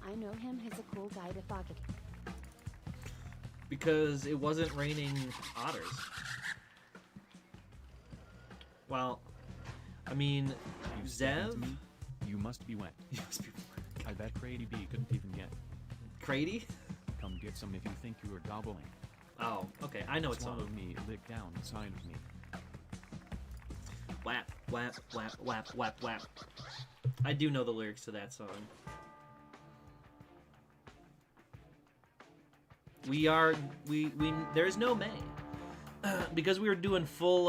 Speaker 2: I know him. He's a cool guy to fuck it.
Speaker 1: Because it wasn't raining otters. Well, I mean,
Speaker 8: You speaking to
Speaker 1: Zev?
Speaker 8: me? You must be wet.
Speaker 1: You must be
Speaker 8: I bet Crady B couldn't even get.
Speaker 1: Crady?
Speaker 8: Come get some if you think you are gobbling.
Speaker 1: Oh, okay. I know it's
Speaker 8: Swallow
Speaker 1: on.
Speaker 8: me, lick down inside of me.
Speaker 1: Whap, whap, whap, whap, whap, whap. I do know the lyrics to that song. There's no May. Because we were doing full,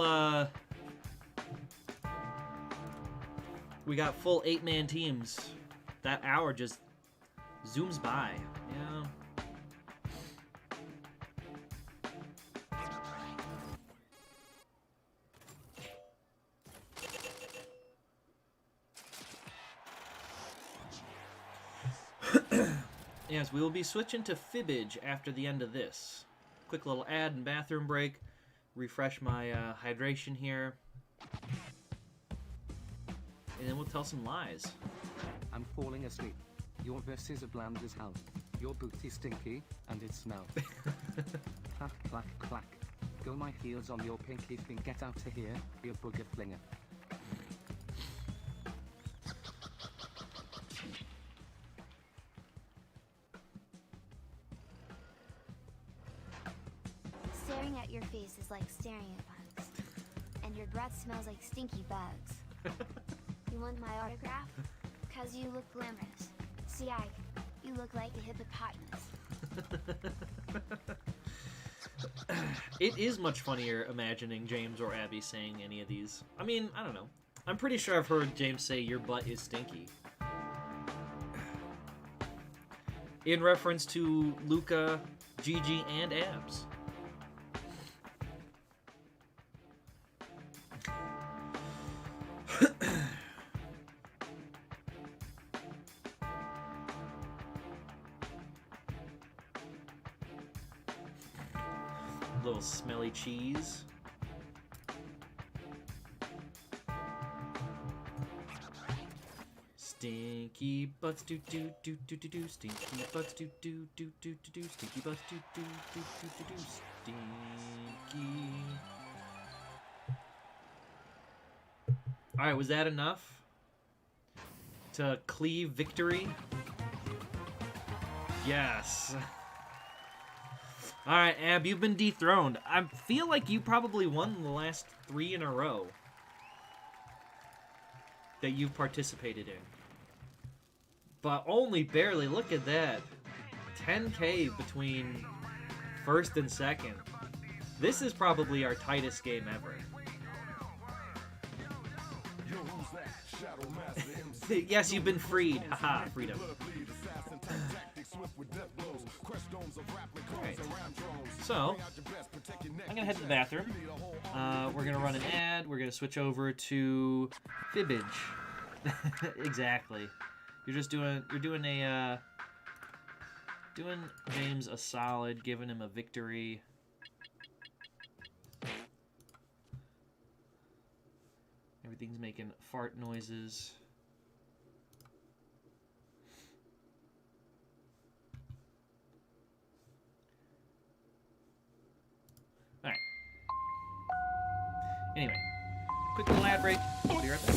Speaker 1: we got full 8-man teams. That hour just zooms by. Yeah. Yes, we will be switching to Fibbage after the end of this. Quick little ad and bathroom break. Refresh my hydration here. And then we'll tell some lies.
Speaker 5: I'm falling asleep. Your verses are bland as hell. Your booty stinky, and it smells. Clack, clack, clack. Go my heels on your pinky thing. Get out of here, you booger flinger.
Speaker 6: Staring at your face is like staring at bugs. And your breath smells like stinky bugs. You want my autograph? Cause you look glamorous. See, you look like a hippopotamus.
Speaker 1: It is much funnier imagining James or Abby saying any of these. I mean, I don't know. I'm pretty sure I've heard James say your butt is stinky. In reference to Luca, Gigi, and Abs. Little smelly cheese. Stinky butts do do do do do do. Stinky butts do do do do do do. Stinky butts do do do do do do. Stinky. All right, was that enough to cleave victory? Yes. All right, Ab, you've been dethroned. I feel like you probably won the last 3 in a row that you've participated in. But only barely. Look at that. 10K between first and second. This is probably our tightest game ever. Yes, you've been freed. Haha, freedom. Alright. So, I'm gonna head to the bathroom. We're gonna run an ad. We're gonna switch over to Fibbage. Exactly. You're doing James a solid, giving him a victory. Everything's making fart noises. Alright. Anyway, quick little ad break. Be right back.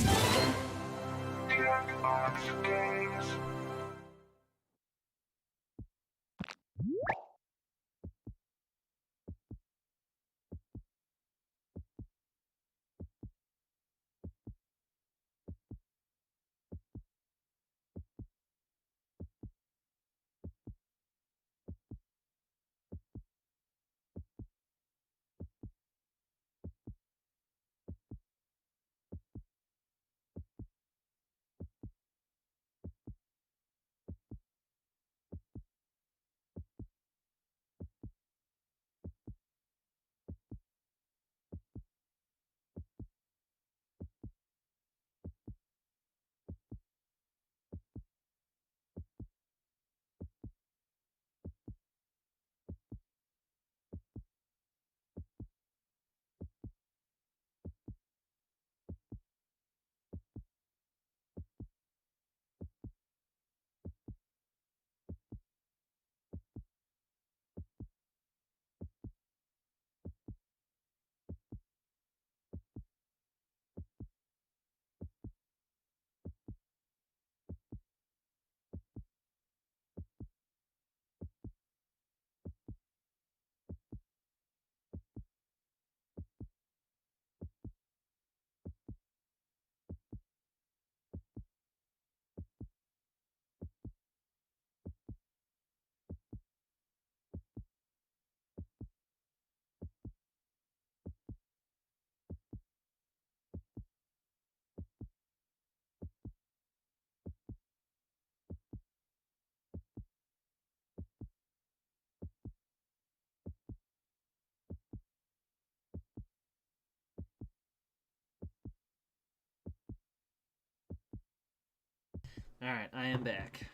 Speaker 1: Alright, I am back.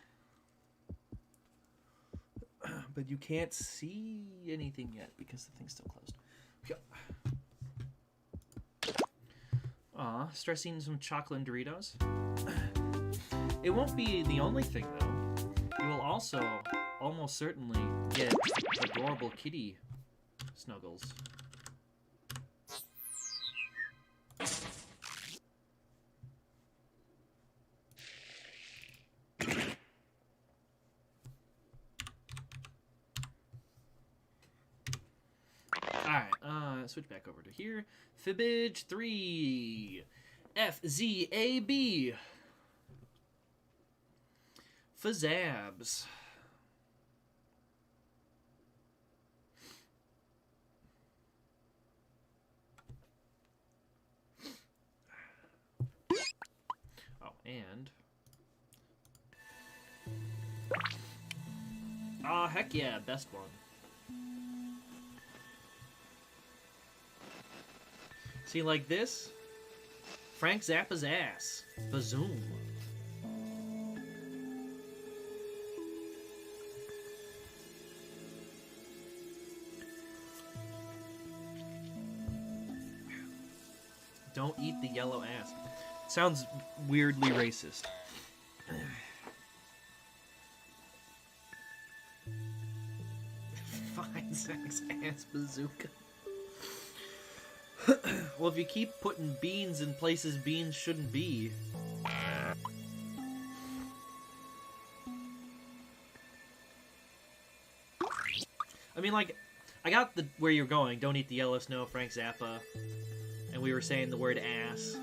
Speaker 1: But you can't see anything yet because the thing's still closed. Aw, stressing some chocolate and Doritos. It won't be the only thing, though. You will also almost certainly get adorable kitty snuggles. Alright, switch back over to here. Fibbage 3. FZAB. Fazabs. Oh, and... Ah, heck yeah, best one. See, like this? Frank Zappa's ass. Bazoom. Don't eat the yellow ass. Sounds weirdly racist. behind Zach's ass bazooka. Well, if you keep putting beans in places beans shouldn't be. I mean, like, I got the where you're going. Don't eat the yellow snow, Frank Zappa. And we were saying the word ass.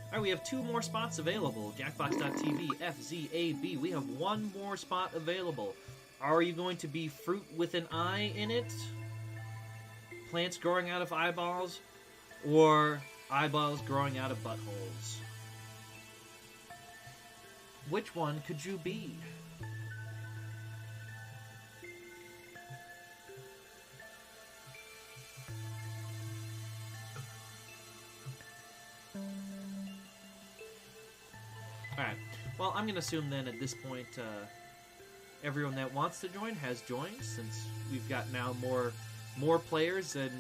Speaker 1: Alright, we have 2 more spots available. Jackbox.tv, FZAB. We have 1 more spot available. Are you going to be fruit with an eye in it? Plants growing out of eyeballs? Or eyeballs growing out of buttholes? Which one could you be? Alright, well, I'm going to assume then at this point, everyone that wants to join has joined, since we've got now more players than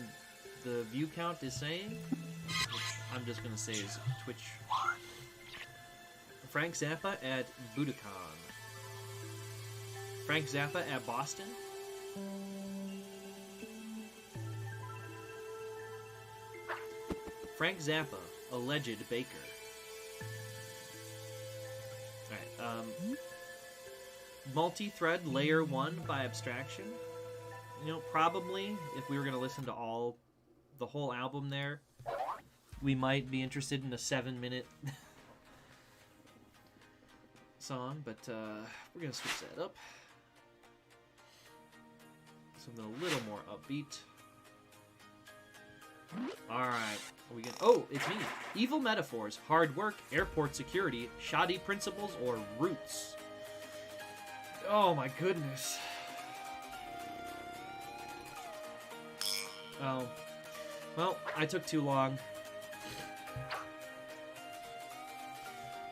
Speaker 1: the view count is saying. Which I'm just going to say is Twitch. Frank Zappa at Budokan. Frank Zappa at Boston. Frank Zappa, alleged baker. Alright, multi-thread layer 1 by abstraction. You know, probably if we were going to listen to the whole album there, we might be interested in a 7-minute song, but we're going to switch that up. Something a little more upbeat. Alright, are we gonna... Oh, it's me. Evil metaphors, hard work, airport security, shoddy principles, or roots. Oh my goodness. Oh. Well, I took too long.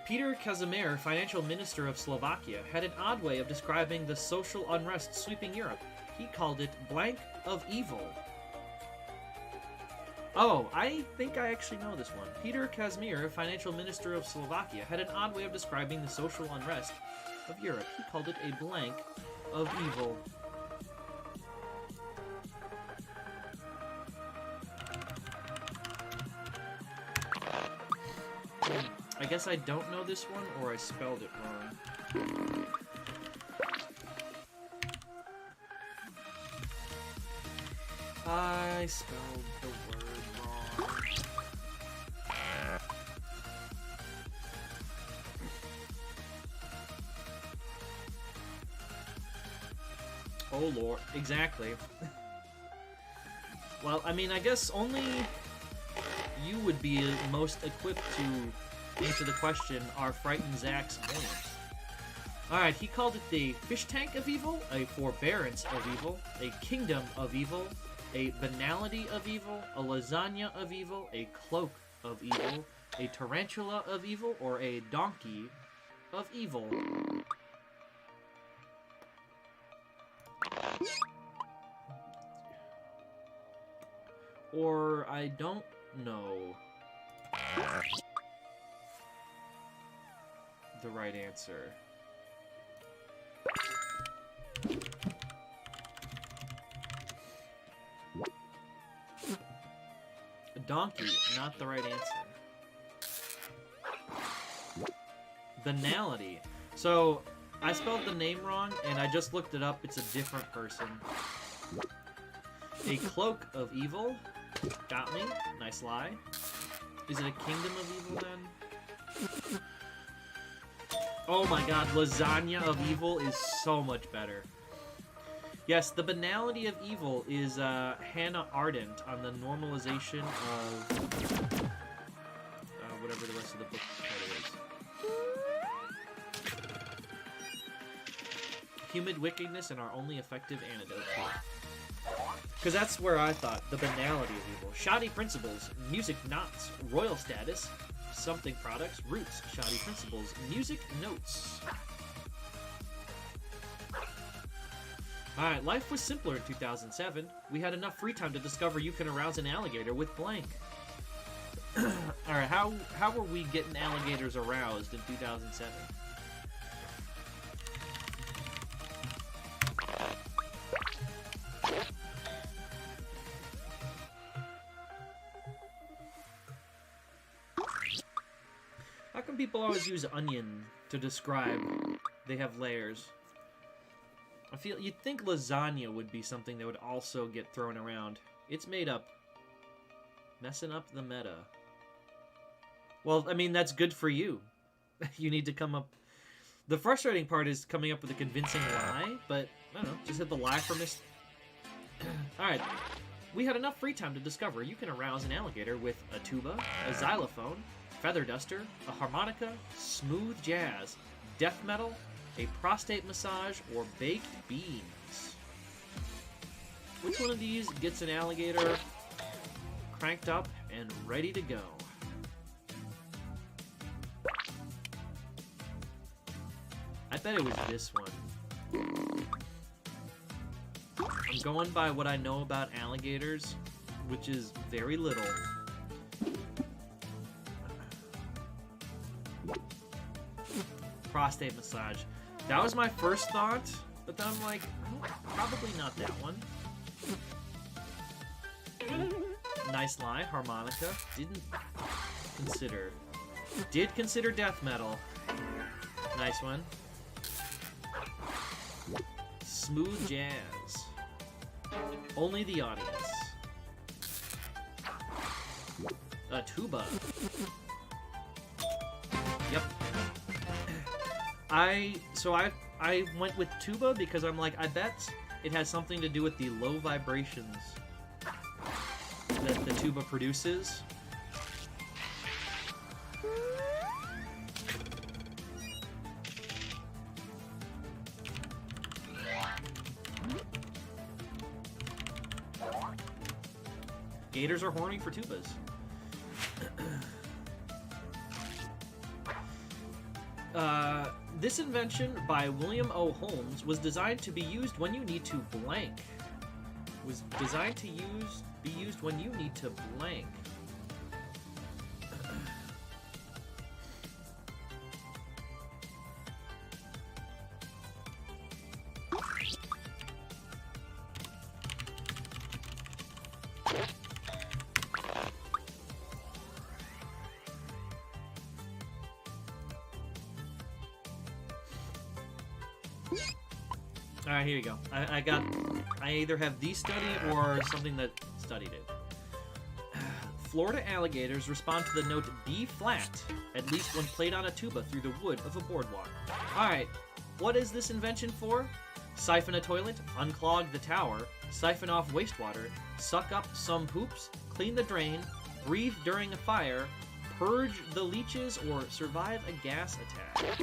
Speaker 1: Peter Kazimir, financial minister of Slovakia, had an odd way of describing the social unrest sweeping Europe. He called it blank of evil. Oh, I think I actually know this one. Peter Kazimir, financial minister of Slovakia, had an odd way of describing the social unrest of Europe. He called it a blank of evil. I guess I don't know this one, or I spelled it wrong. I spelled the word wrong. Oh lord, exactly. Well, I mean, I guess only you would be most equipped to answer the question, are frightened Zach's points? Alright, he called it the fish tank of evil, a forbearance of evil, a kingdom of evil, a banality of evil, a lasagna of evil, a cloak of evil, a tarantula of evil, or a donkey of evil. Or I don't know the right answer. A donkey, not the right answer. Banality. So, I spelled the name wrong, and I just looked it up. It's a different person. A cloak of evil. Got me. Nice lie. Is it a kingdom of evil, then? Oh my god, lasagna of evil is so much better. Yes, the banality of evil is Hannah Ardent on the normalization of whatever the rest of the book title is. Humid wickedness and our only effective antidote. Because that's where I thought, the banality of evil. Shoddy principles, music knots, royal status, something products, roots, shoddy principles, music notes. Alright, life was simpler in 2007. We had enough free time to discover you can arouse an alligator with blank. Alright, how were we getting alligators aroused in 2007? How come people always use onion to describe they have layers? I feel you'd think lasagna would be something that would also get thrown around. It's made up. Messing up the meta. Well, I mean, that's good for you. You need to come up... The frustrating part is coming up with a convincing lie, but, I don't know, just hit the lie for miss... Alright. We had enough free time to discover you can arouse an alligator with a tuba, a xylophone, feather duster, a harmonica, smooth jazz, death metal, a prostate massage, or baked beans. Which one of these gets an alligator cranked up and ready to go? I bet it was this one. I'm going by what I know about alligators, which is very little. Prostate massage. That was my first thought, but then I'm like, oh, probably not that one. Nice lie, harmonica. Didn't consider. Did consider death metal. Nice one. Smooth jazz. Only the audience. A tuba. Yep. I went with tuba because I'm like, I bet it has something to do with the low vibrations that the tuba produces. Gators are horny for tubas. This invention by William O. Holmes was designed to be used when you need to blank. Was designed to be used when you need to blank. Alright, here you go. I either have the study or something that studied it. Florida alligators respond to the note B flat, at least when played on a tuba through the wood of a boardwalk. Alright, what is this invention for? Siphon a toilet, unclog the tower, siphon off wastewater, suck up some poops, clean the drain, breathe during a fire, purge the leeches, or survive a gas attack.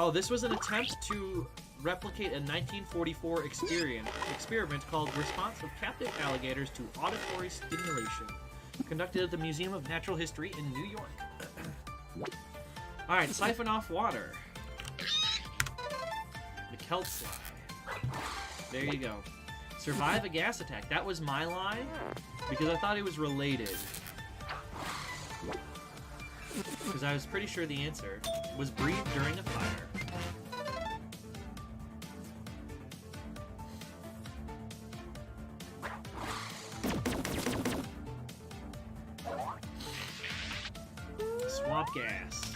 Speaker 1: Oh, this was an attempt to replicate a 1944 experiment called Response of Captive Alligators to Auditory Stimulation, conducted at the Museum of Natural History in New York. Alright, siphon off water. The Kelp lie. There you go. Survive a gas attack. That was my lie, because I thought it was related. Because I was pretty sure the answer was breathe during a fire. Swamp gas.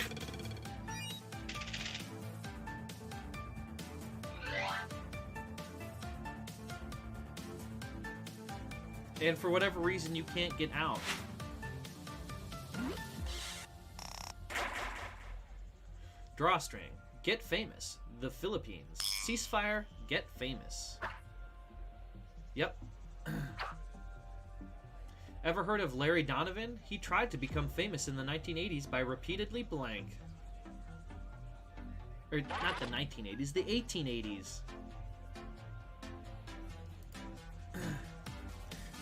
Speaker 1: And for whatever reason, you can't get out. Drawstring. Get famous. The Philippines. Ceasefire. Get famous. Yep. Ever heard of Larry Donovan? He tried to become famous in the 1980s by repeatedly blank. Or not the 1980s, the 1880s.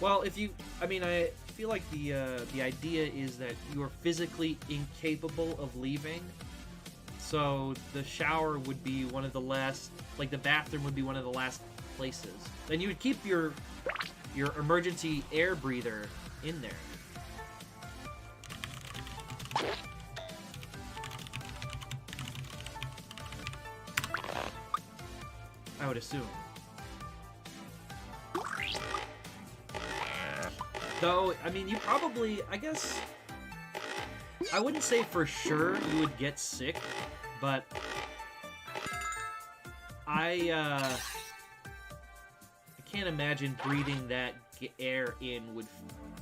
Speaker 1: Well, I feel like the idea is that you are physically incapable of leaving. So the shower would be one of the last, like the bathroom would be one of the last places. Then you would keep your emergency air breather in there. I would assume. Though, I mean, you probably, I guess, I wouldn't say for sure you would get sick, but I can't imagine breathing that air in would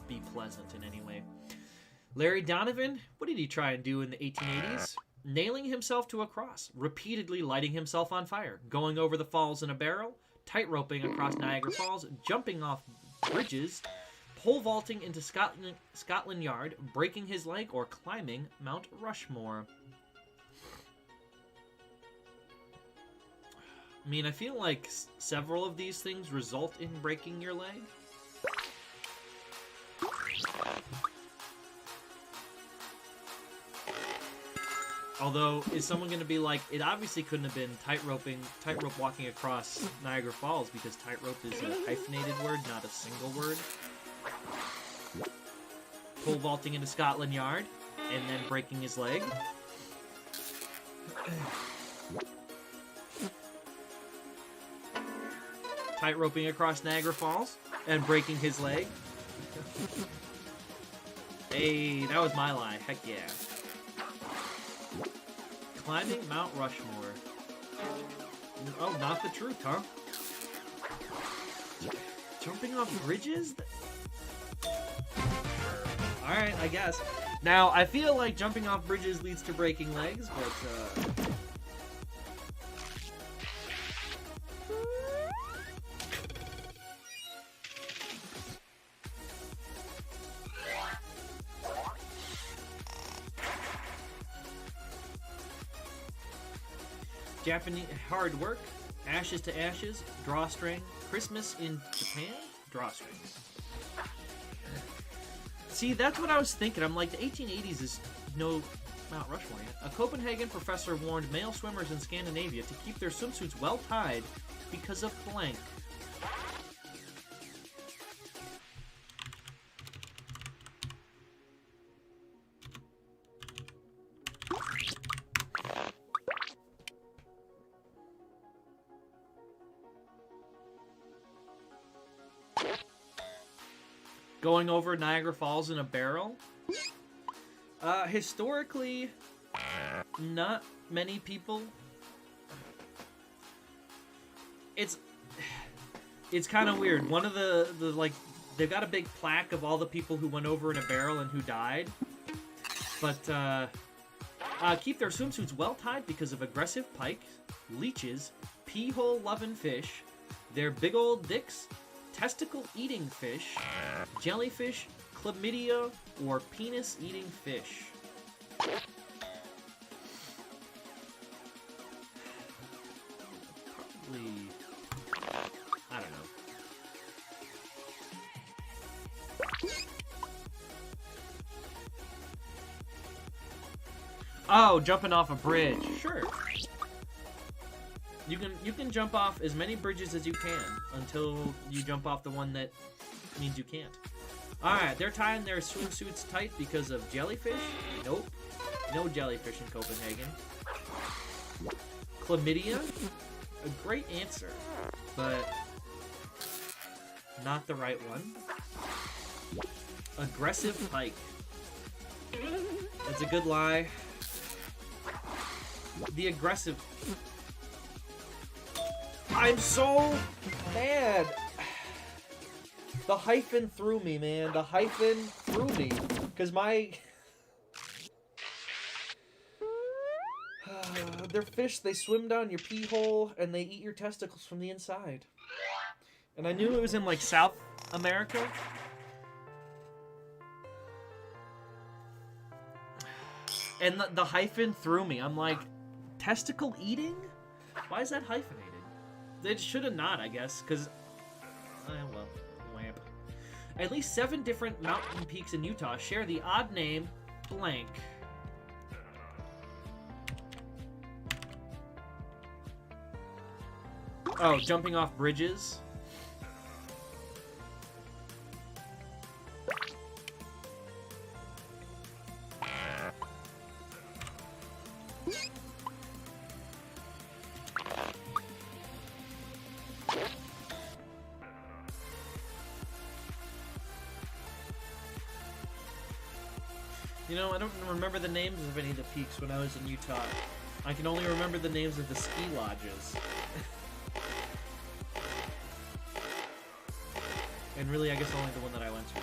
Speaker 1: be pleasant in any way. Larry Donovan, what did he try and do in the 1880s? Nailing himself to a cross, repeatedly lighting himself on fire, going over the falls in a barrel, tightroping across Niagara Falls, jumping off bridges, pole vaulting into Scotland Yard, breaking his leg, or climbing Mount Rushmore. I mean, I feel like several of these things result in breaking your leg. Although, is someone going to be like, it obviously couldn't have been tightrope walking across Niagara Falls because tightrope is a hyphenated word, not a single word. Pole vaulting into Scotland Yard and then breaking his leg. Tightroping across Niagara Falls and breaking his leg. Hey, that was my lie. Heck yeah. Climbing Mount Rushmore. Oh, not the truth, huh? Jumping off bridges? Alright, I guess. Now, I feel like jumping off bridges leads to breaking legs, but, Japanese hard work, ashes to ashes, drawstring, Christmas in Japan, drawstrings. See, that's what I was thinking. I'm like, the 1880s is no Mount Rushmore yet. A Copenhagen professor warned male swimmers in Scandinavia to keep their swimsuits well tied because of blank. Going over Niagara Falls in a barrel? Historically, not many people. It's kind of weird. One of the like, they've got a big plaque of all the people who went over in a barrel and who died. But, keep their swimsuits well tied because of aggressive pike, leeches, pee-hole loving fish, their big old dicks, testicle-eating fish, jellyfish, chlamydia, or penis-eating fish. Probably, I don't know. Oh, jumping off a bridge. Sure. You can jump off as many bridges as you can until you jump off the one that means you can't. Alright, they're tying their swimsuits tight because of jellyfish? Nope. No jellyfish in Copenhagen. Chlamydia? A great answer, but not the right one. Aggressive pike. That's a good lie. The aggressive... I'm so mad. The hyphen threw me, man. The hyphen threw me. Because my... They're fish. They swim down your pee hole, and they eat your testicles from the inside. And I knew it was in, like, South America. And the hyphen threw me. I'm like, testicle eating? Why is that hyphenated? It should have not, I guess, because... well, wamp. At least 7 different mountain peaks in Utah share the odd name blank. Oh, jumping off bridges? You know, I don't remember the names of any of the peaks when I was in Utah. I can only remember the names of the ski lodges. And really, I guess only the one that I went to.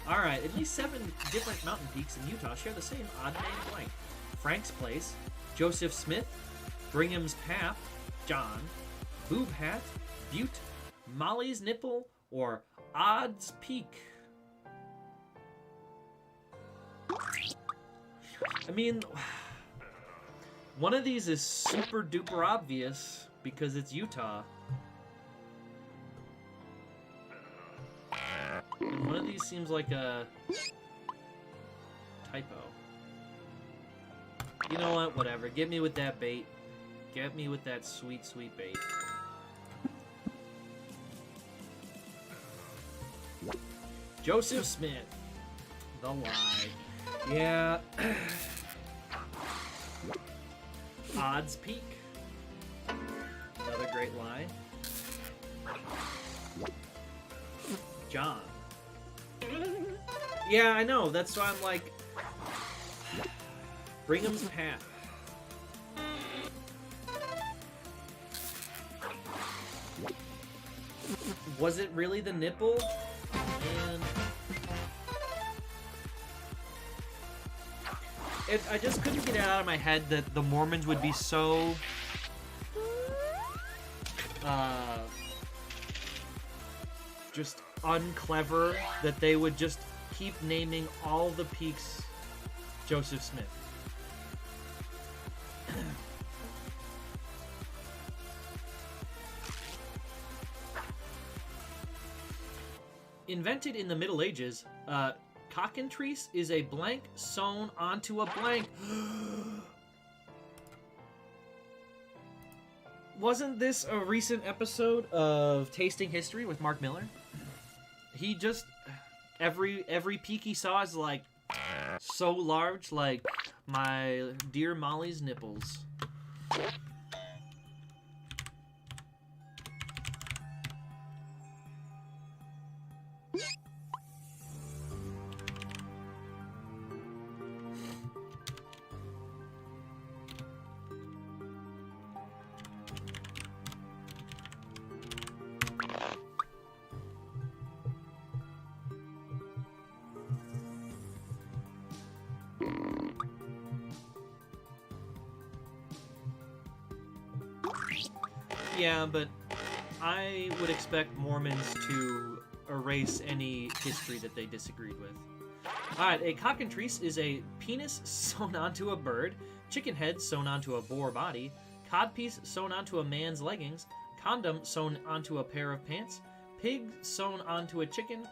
Speaker 1: Alright, at least 7 different mountain peaks in Utah share the same odd name blank. Frank's Place, Joseph Smith, Bringham's Path, John, Boob Hat, Butte, Molly's Nipple, or Odds Peak. I mean, one of these is super duper obvious because it's Utah. And one of these seems like a typo. You know what? Whatever. Get me with that bait. Get me with that sweet, sweet bait. Joseph Smith. The Lie. Yeah. Odds Peak. Another great lie. John. Yeah, I know. That's why I'm like... Bringham's Path. Was it really the nipple? And... I just couldn't get it out of my head that the Mormons would be so... just unclever that they would just keep naming all the peaks Joseph Smith. Invented in the Middle Ages, cockatrice is a blank sewn onto a blank. Wasn't this a recent episode of Tasting History with Mark Miller? He just every peak he saw is like so large, like my dear Molly's nipples. Yeah, but I would expect Mormons to erase any history that they disagreed with. Alright, a cockatrice is a penis sewn onto a bird, chicken head sewn onto a boar body, codpiece sewn onto a man's leggings, condom sewn onto a pair of pants, pig sewn onto a chicken,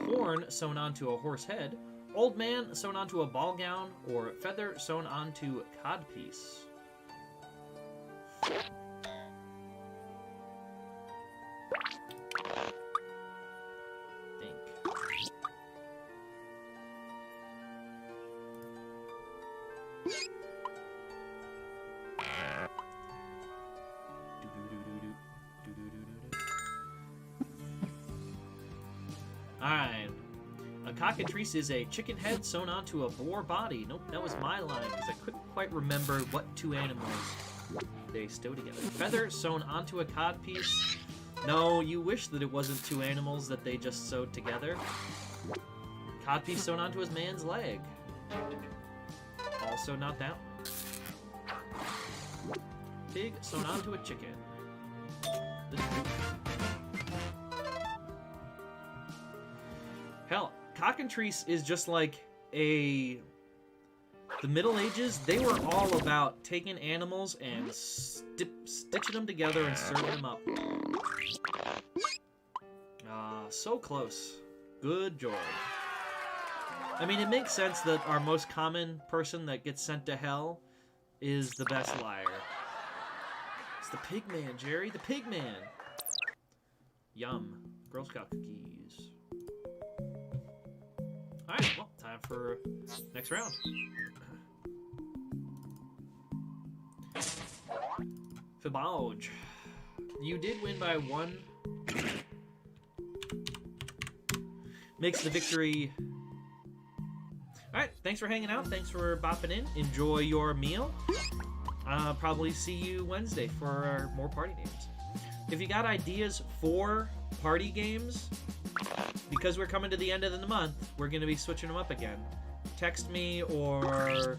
Speaker 1: horn sewn onto a horse head, old man sewn onto a ball gown, or feather sewn onto codpiece. Alright. A cockatrice is a chicken head sewn onto a boar body. Nope, that was my line, because I couldn't quite remember what 2 animals they stow together. Feather sewn onto a codpiece. No, you wish that it wasn't 2 animals that they just sewed together. Codpiece sewn onto his man's leg. Also not that one. Pig sewn onto a chicken. The truth. Hell, cockatrice is just like a The Middle Ages, they were all about taking animals and stitching them together and serving them up. So close. Good job. I mean, it makes sense that our most common person that gets sent to hell is the best liar. It's the Pigman, Jerry. The Pigman. Yum. Girl Scout cookies. Alright, well, time for next round. Fibauge. You did win by 1. Makes the victory. Alright, thanks for hanging out. Thanks for bopping in. Enjoy your meal. I'll probably see you Wednesday for more party games. If you got ideas for party games, because we're coming to the end of the month, we're going to be switching them up again. Text me or,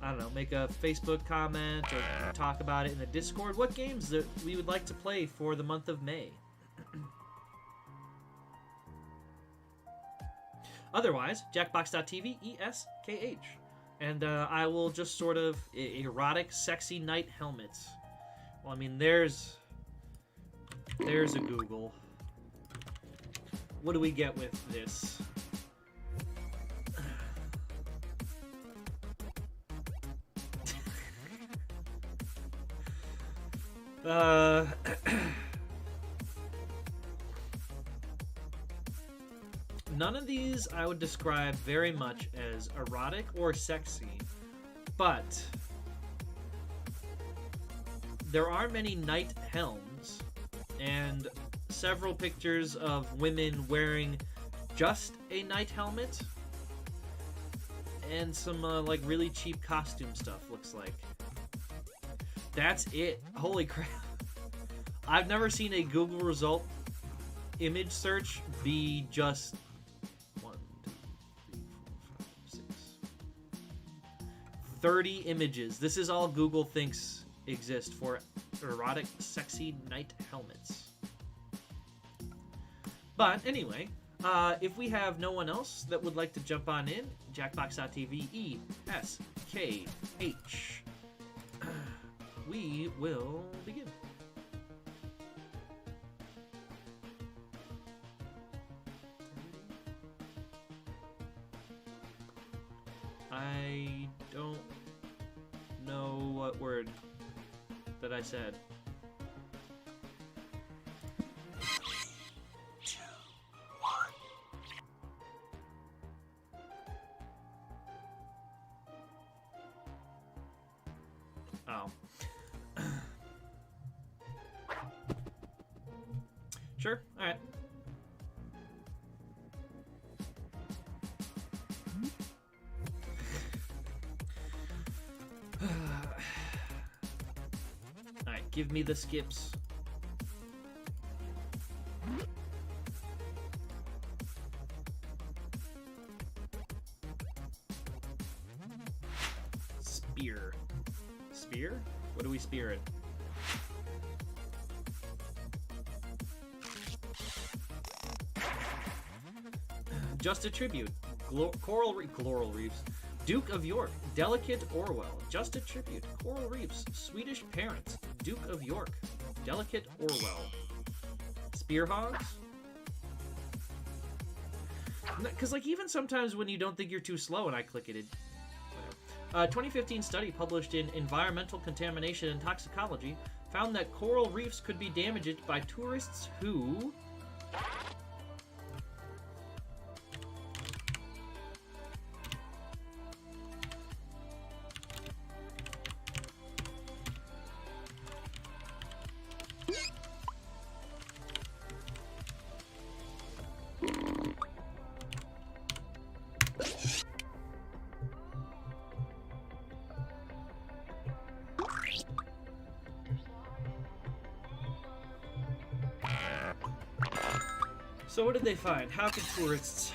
Speaker 1: I don't know, make a Facebook comment or talk about it in the Discord. What games that we would like to play for the month of May. Otherwise, jackbox.tv, ESKH. And I will just sort of erotic, sexy night helmets. Well, I mean, there's a Google. What do we get with this? None of these I would describe very much as erotic or sexy, but there are many night helms and several pictures of women wearing just a night helmet and some like really cheap costume stuff, looks like. That's it. Holy crap. I've never seen a Google result image search be just 30 images. This is all Google thinks exist for erotic, sexy night helmets. But anyway, if we have no one else that would like to jump on in, jackbox.tv, ESKH, we will begin. I don't know what word that I said. Oh. Sure, alright. Alright, give me the skips. Spear. Spear? What do we spear it? Just a tribute. Coral Reefs. Duke of York. Delicate Orwell. Just a tribute. Coral Reefs. Swedish parents. Duke of York. Delicate Orwell. Spearhogs? Because, like, even sometimes when you don't think you're too slow and I click it, 2015 study published in Environmental Contamination and Toxicology found that coral reefs could be damaged by tourists who... So what did they find? How could tourists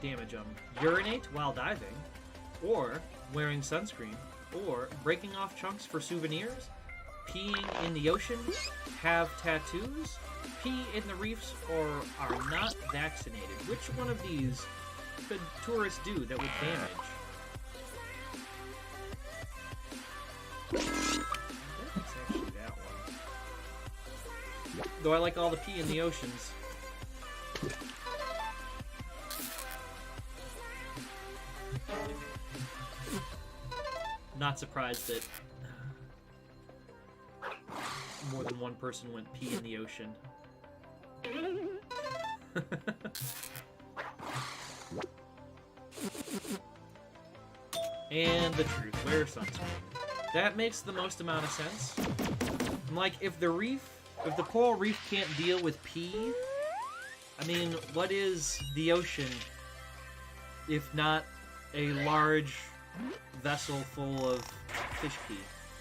Speaker 1: damage them? Urinate while diving, or wearing sunscreen, or breaking off chunks for souvenirs, peeing in the ocean, have tattoos, pee in the reefs, or are not vaccinated. Which one of these could tourists do that would damage? Though I like all the pee in the oceans. Not surprised that more than one person went pee in the ocean. And the truth, wear sunscreen. That makes the most amount of sense. I'm like, if the coral reef can't deal with pee, I mean, what is the ocean if not a large vessel full of fish pee?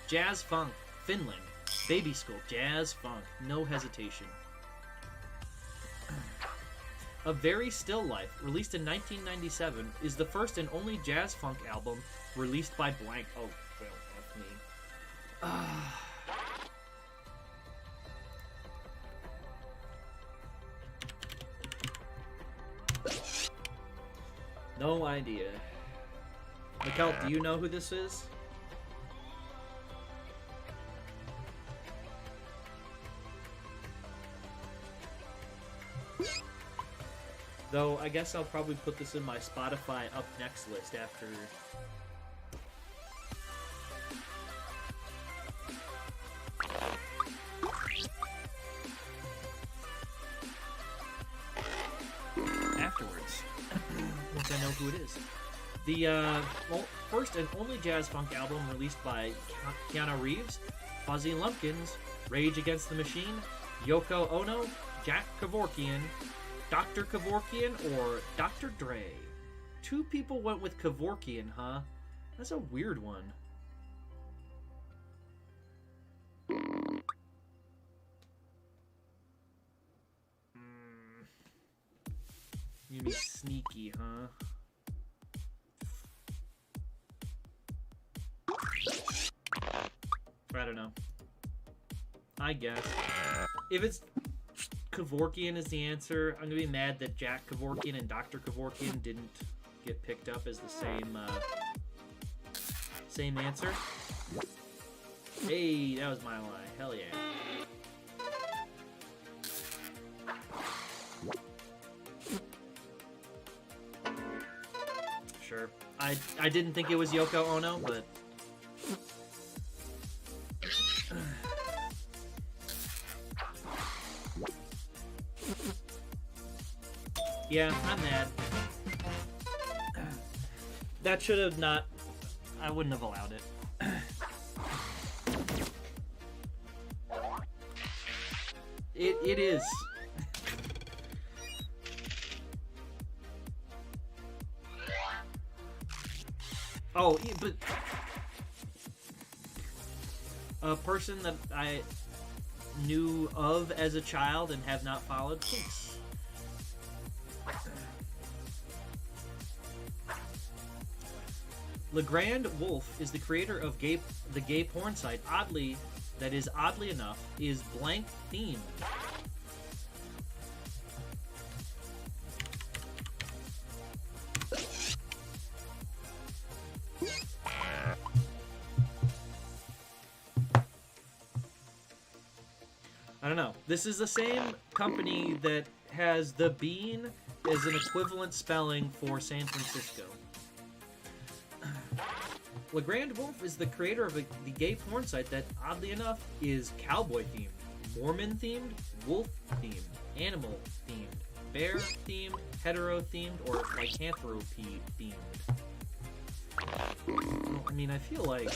Speaker 1: Jazz funk, Finland, baby school, jazz funk, no hesitation. A Very Still Life, released in 1997, is the first and only jazz funk album released by blank. Oh, well, F me. No idea. Mikkel, do you know who this is? Though, I guess I'll probably put this in my Spotify up next list after... afterwards. Once I know who it is. The first and only jazz funk album released by Keanu Reeves, Fuzzy Lumpkins, Rage Against the Machine, Yoko Ono, Jack Kevorkian, Dr. Kevorkian, or Dr. Dre. Two people went with Kevorkian, huh? That's a weird one. You be sneaky, huh? I don't know. I guess. If it's Kevorkian is the answer, I'm gonna be mad that Jack Kevorkian and Dr. Kevorkian didn't get picked up as the same answer. Hey, that was my lie. Hell yeah. Sure. I didn't think it was Yoko Ono, but yeah, I'm mad. That should have not... I wouldn't have allowed it. It is. Oh, but... a person that I knew of as a child and have not followed, thanks. Legrand Wolf is the creator of the gay porn site oddly enough is blank themed. I don't know. This is the same company that has The Bean as an equivalent spelling for San Francisco. Legrand Wolf is the creator of the gay porn site that, oddly enough, is cowboy-themed, Mormon-themed, wolf-themed, animal-themed, bear-themed, hetero-themed, or lycanthropy-themed. I mean, I feel like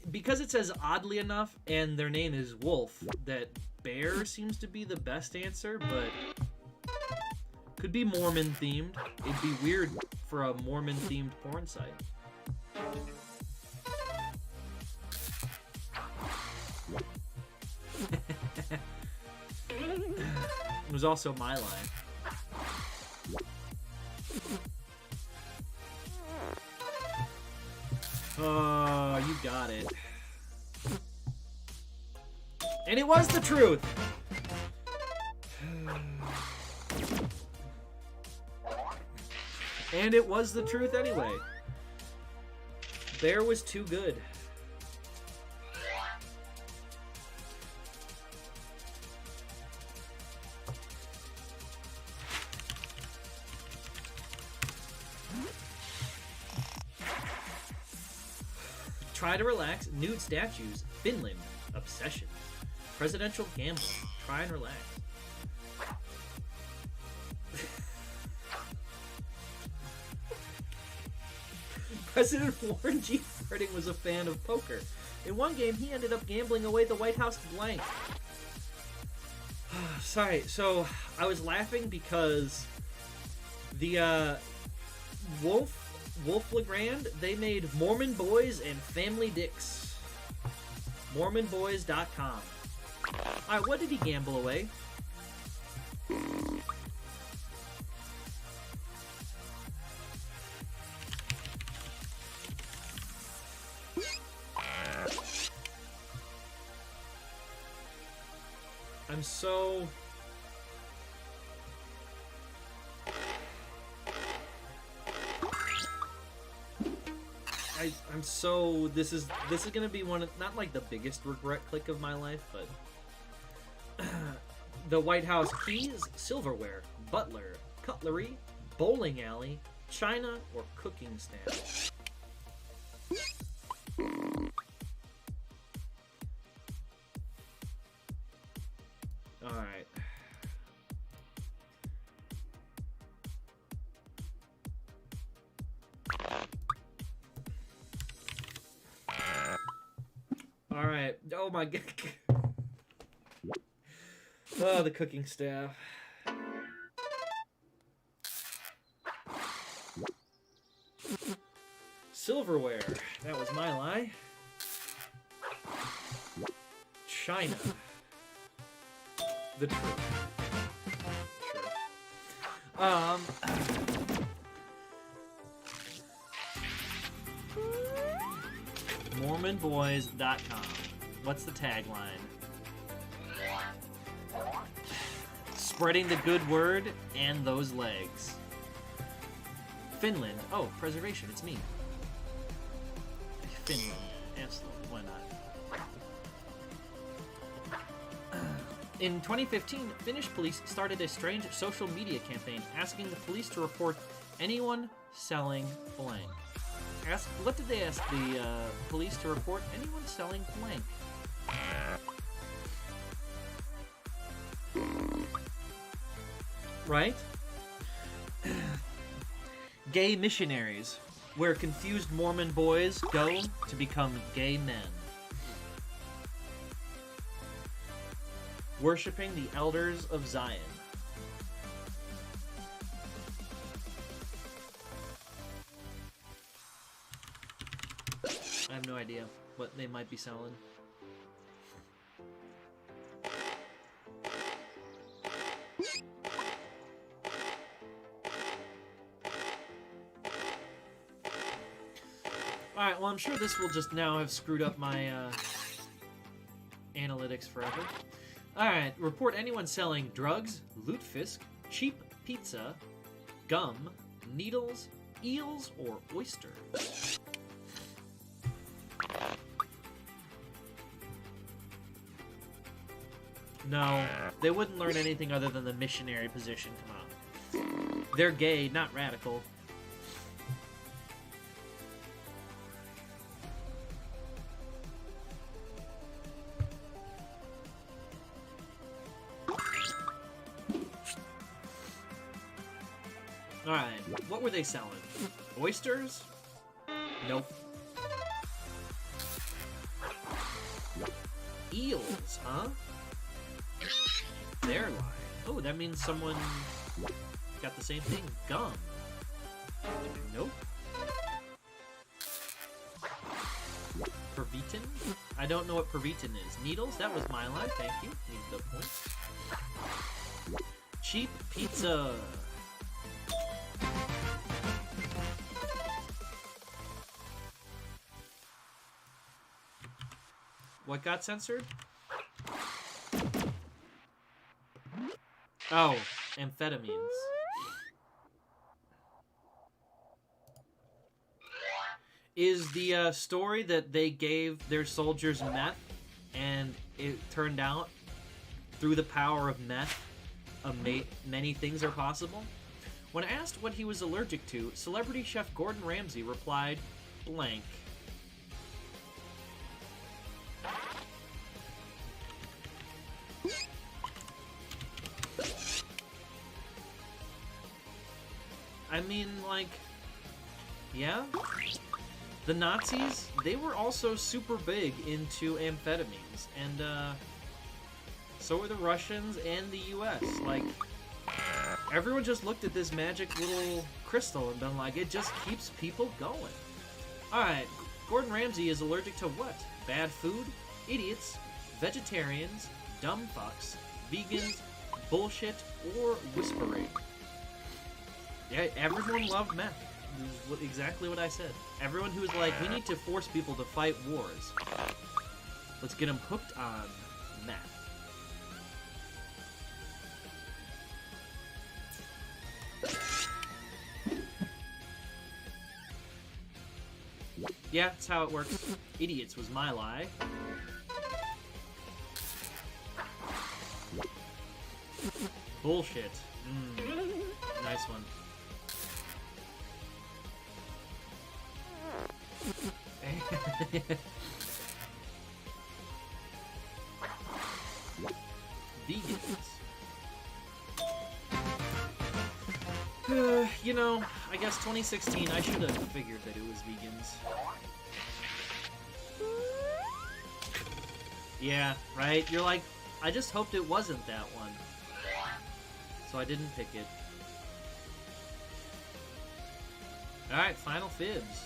Speaker 1: because it says oddly enough and their name is Wolf, that bear seems to be the best answer, but could be Mormon themed. It'd be weird for a Mormon themed porn site. It was also my line. Oh, you got it. And it was the truth! And it was the truth anyway. Bear was too good. Try to relax. Nude statues. Finland. Obsessions. Presidential gambling. Try and relax. President Warren G. Harding was a fan of poker. In one game, he ended up gambling away the White House blank. Sorry, so I was laughing because the Wolf Legrand, they made Mormon Boys and Family Dicks. MormonBoys.com. Alright, what did he gamble away? I'm so... I'm so... This is gonna be one of... Not like the biggest regret click of my life, but... The White House keys, silverware, butler, cutlery, bowling alley, china, or cooking stand. Alright. Alright. Oh my god. Oh, the cooking staff. Silverware. That was my lie. China. The truth. Sure. MormonBoys.com. What's the tagline? Spreading the good word and those legs. Finland. Oh, preservation. It's me. Finland. Absolutely. Why not? In 2015, Finnish police started a strange social media campaign asking the police to report anyone selling blank. What did they ask the police to report? Anyone selling blank. Right? Gay missionaries, where confused Mormon boys go to become gay men. Worshipping the elders of Zion. I have no idea what they might be selling. Alright, well I'm sure this will just now have screwed up my analytics forever. Alright, report anyone selling drugs, lutefisk, cheap pizza, gum, needles, eels, or oysters. No, they wouldn't learn anything other than the missionary position. Come on. They're gay, not radical. Alright, what were they selling? Oysters? Nope. Eels, huh? Their lie. Oh, that means someone got the same thing. Gum. Nope. Pervitin? I don't know what pervitin is. Needles? That was my lie. Thank you. Need the points. Cheap pizza. What got censored? Oh, amphetamines. Is the story that they gave their soldiers meth, and it turned out, through the power of meth, many things are possible? When asked what he was allergic to, celebrity chef Gordon Ramsay replied, blank. I mean, like, yeah. The Nazis, they were also super big into amphetamines, and so were the Russians and the US. Like, everyone just looked at this magic little crystal and been like, it just keeps people going. Alright, Gordon Ramsay is allergic to what? Bad food? Idiots? Vegetarians? Dumb fucks? Vegans? Bullshit? Or whispering? Yeah, everyone loved meth. This is exactly what I said. Everyone who was like, we need to force people to fight wars. Let's get them hooked on meth. Yeah, that's how it works. Idiots was my lie. Bullshit. Nice one. Vegans. You know, I guess 2016, I should have figured that it was vegans. Yeah, right? You're like, I just hoped it wasn't that one. So I didn't pick it. Alright, final fibs.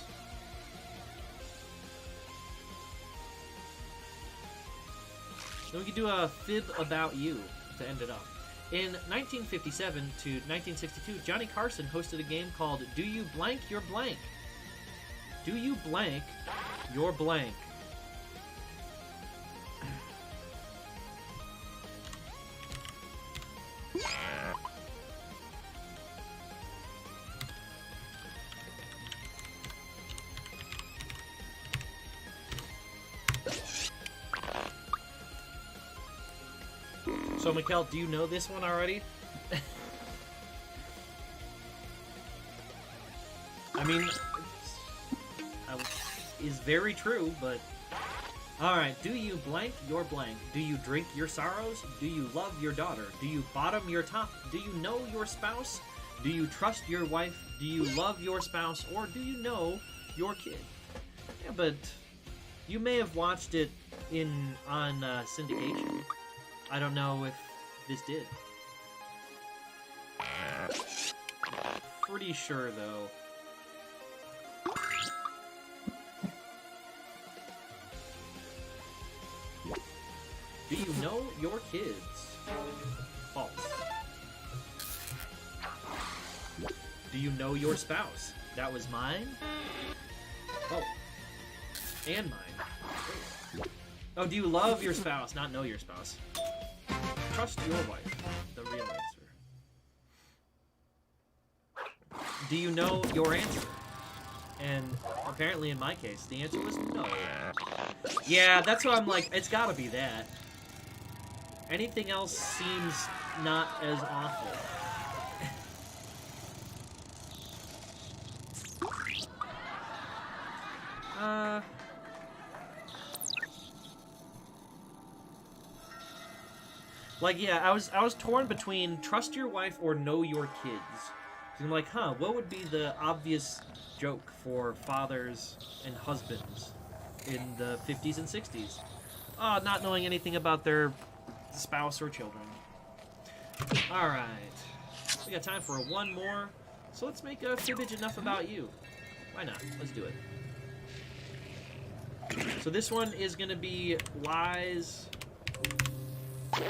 Speaker 1: Then we could do a fib about you to end it up. In 1957 to 1962, Johnny Carson hosted a game called Do You Blank Your Blank? Do you blank your blank? So, Mikkel, do you know this one already? I mean, is very true, but... Alright, do you blank your blank? Do you drink your sorrows? Do you love your daughter? Do you bottom your top? Do you know your spouse? Do you trust your wife? Do you love your spouse? Or do you know your kid? Yeah, but you may have watched it on syndication. I don't know if this did. Pretty sure, though. Do you know your kids? False. Do you know your spouse? That was mine? Oh. And mine. Oh, do you love your spouse, not know your spouse? Trust your wife. The real answer. Do you know your answer? And apparently in my case, the answer was no. Yeah, that's why I'm like, it's gotta be that. Anything else seems not as awful. Like, yeah, I was torn between trust your wife or know your kids. I'm like, huh, what would be the obvious joke for fathers and husbands in the 50s and 60s? Not knowing anything about their spouse or children. Alright. We got time for one more. So let's make a fibbage enough about you. Why not? Let's do it. So this one is going to be lies.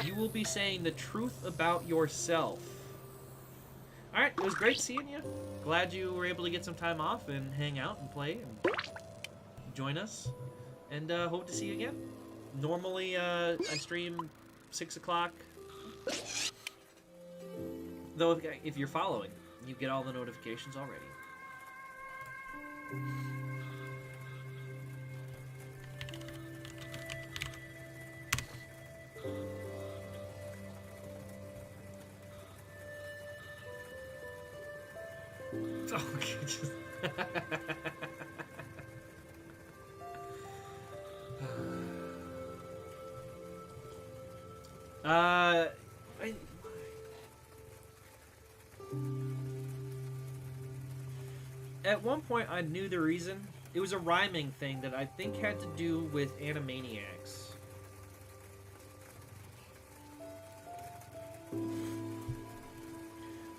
Speaker 1: You will be saying the truth about yourself. Alright, it was great seeing you. Glad you were able to get some time off and hang out and play and join us. And hope to see you again. Normally, I stream 6 o'clock. Though, if you're following, you get all the notifications already. Okay, just... At one point, I knew the reason. It was a rhyming thing that I think had to do with Animaniacs.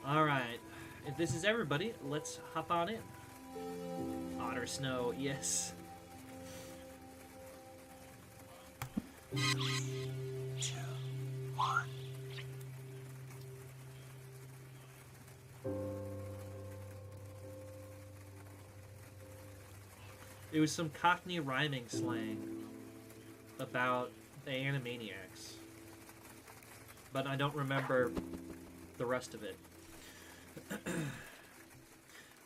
Speaker 1: Alright. If this is everybody, let's hop on in. Otter Snow, yes. 3, 2, 1. It was some Cockney rhyming slang about the Animaniacs. But I don't remember the rest of it.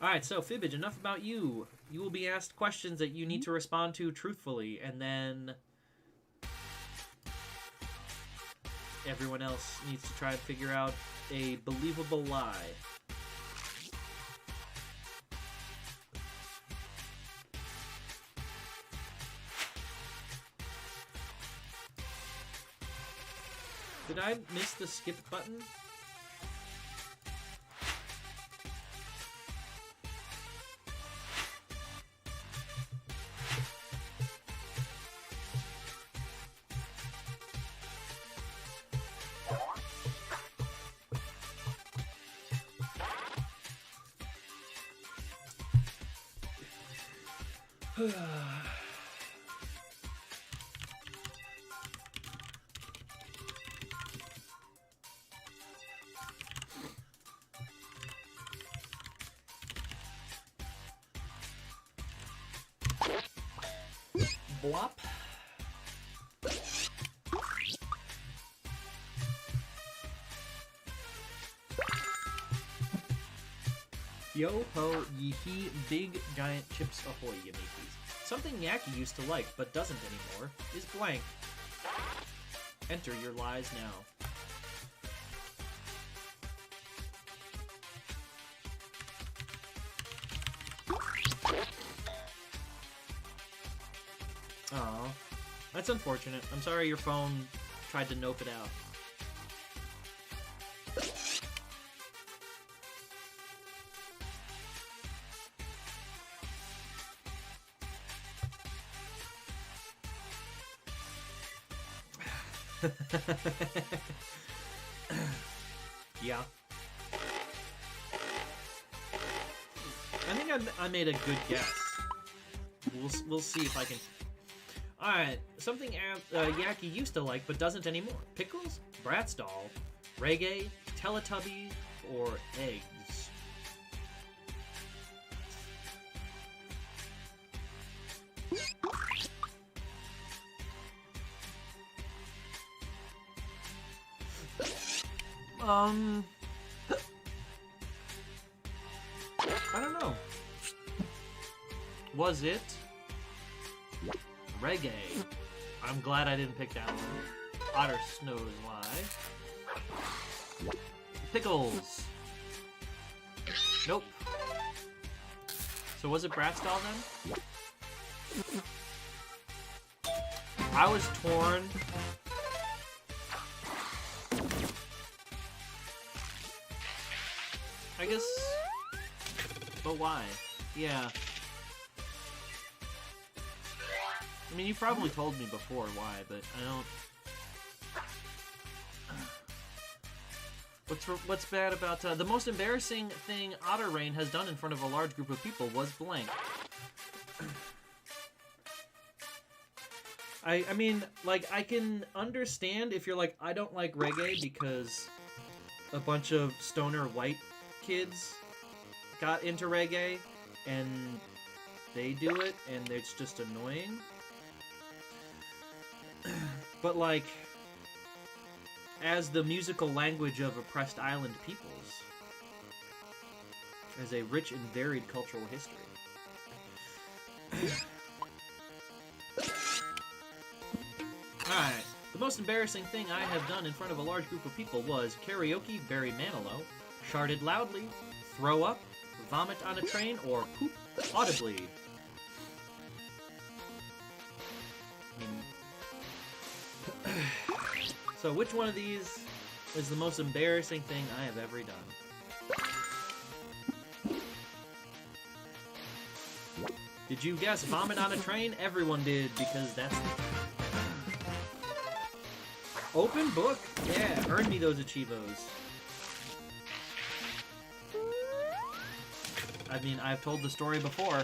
Speaker 1: Alright, so Fibbage, enough about you. You will be asked questions that you need to respond to truthfully, and then everyone else needs to try and figure out a believable lie. Did I miss the skip button? Blop. Yo ho ye he, big giant chips ahoy, you mateys. Something Yaki used to like but doesn't anymore is blank. Enter your lies now. Oh, that's unfortunate. I'm sorry your phone tried to nope it out. Yeah. I think I made a good guess. We'll see if I can... Alright, something Yaki used to like but doesn't anymore. Pickles, Bratz doll, reggae, Teletubbies, or eggs. I don't know. Was it reggae? I'm glad I didn't pick that one. Otter Snow's lie. Pickles. Nope. So was it Bratz doll then? I was torn. I guess, but why? Yeah. I mean, you probably told me before why, but I don't... What's bad about... the most embarrassing thing Otter Rain has done in front of a large group of people was blank. I mean, like, I can understand if you're like, I don't like reggae because a bunch of stoner white kids got into reggae and they do it and it's just annoying. But like, as the musical language of oppressed island peoples, as a rich and varied cultural history. Alright, the most embarrassing thing I have done in front of a large group of people was karaoke, Barry Manilow, sharted loudly, throw up, vomit on a train, or poop audibly. So which one of these is the most embarrassing thing I have ever done? Did you guess vomit on a train? Everyone did, because that's... Open book? Yeah, earn me those achievos. I mean, I've told the story before.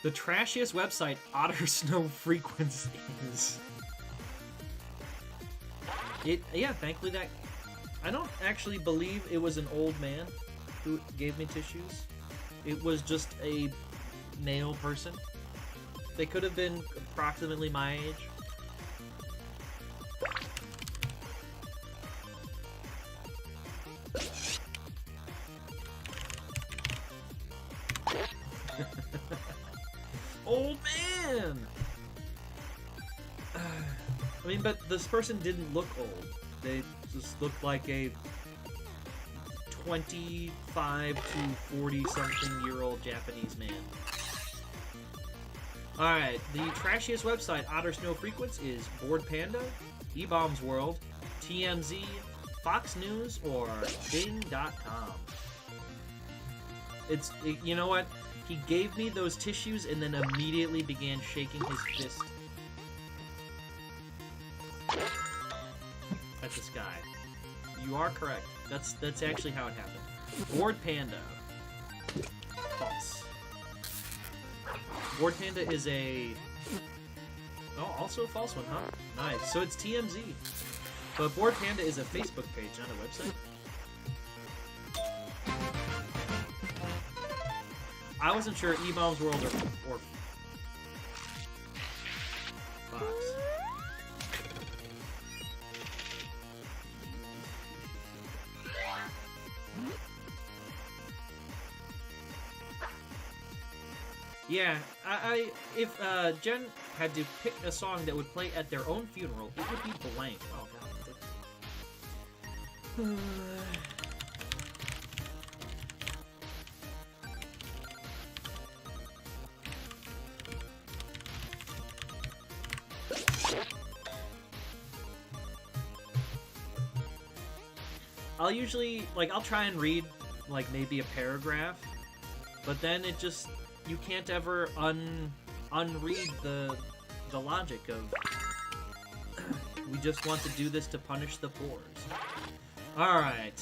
Speaker 1: The trashiest website Otter Snow frequents is... Yeah, thankfully that... I don't actually believe it was an old man who gave me tissues. It was just a male person. They could have been approximately my age. Old man! I mean, but this person didn't look old. They just looked like a 25 to 40-something-year-old Japanese man. Alright, the trashiest website Otter Snow frequents is Bored Panda, eBombs World, TMZ, Fox News, or Bing.com. You know what? He gave me those tissues and then immediately began shaking his fist at the sky. You are correct. That's actually how it happened. Bored Panda. False. Bored Panda is a... Oh, also a false one, huh? Nice. So it's TMZ. But Bored Panda is a Facebook page, not a website. I wasn't sure eBombs World or Fox. Yeah, if Jen had to pick a song that would play at their own funeral, it would be Blank. Oh god. I'll usually, I'll try and read, maybe a paragraph, but then it just, you can't ever unread the logic of, we just want to do this to punish the pores. Alright.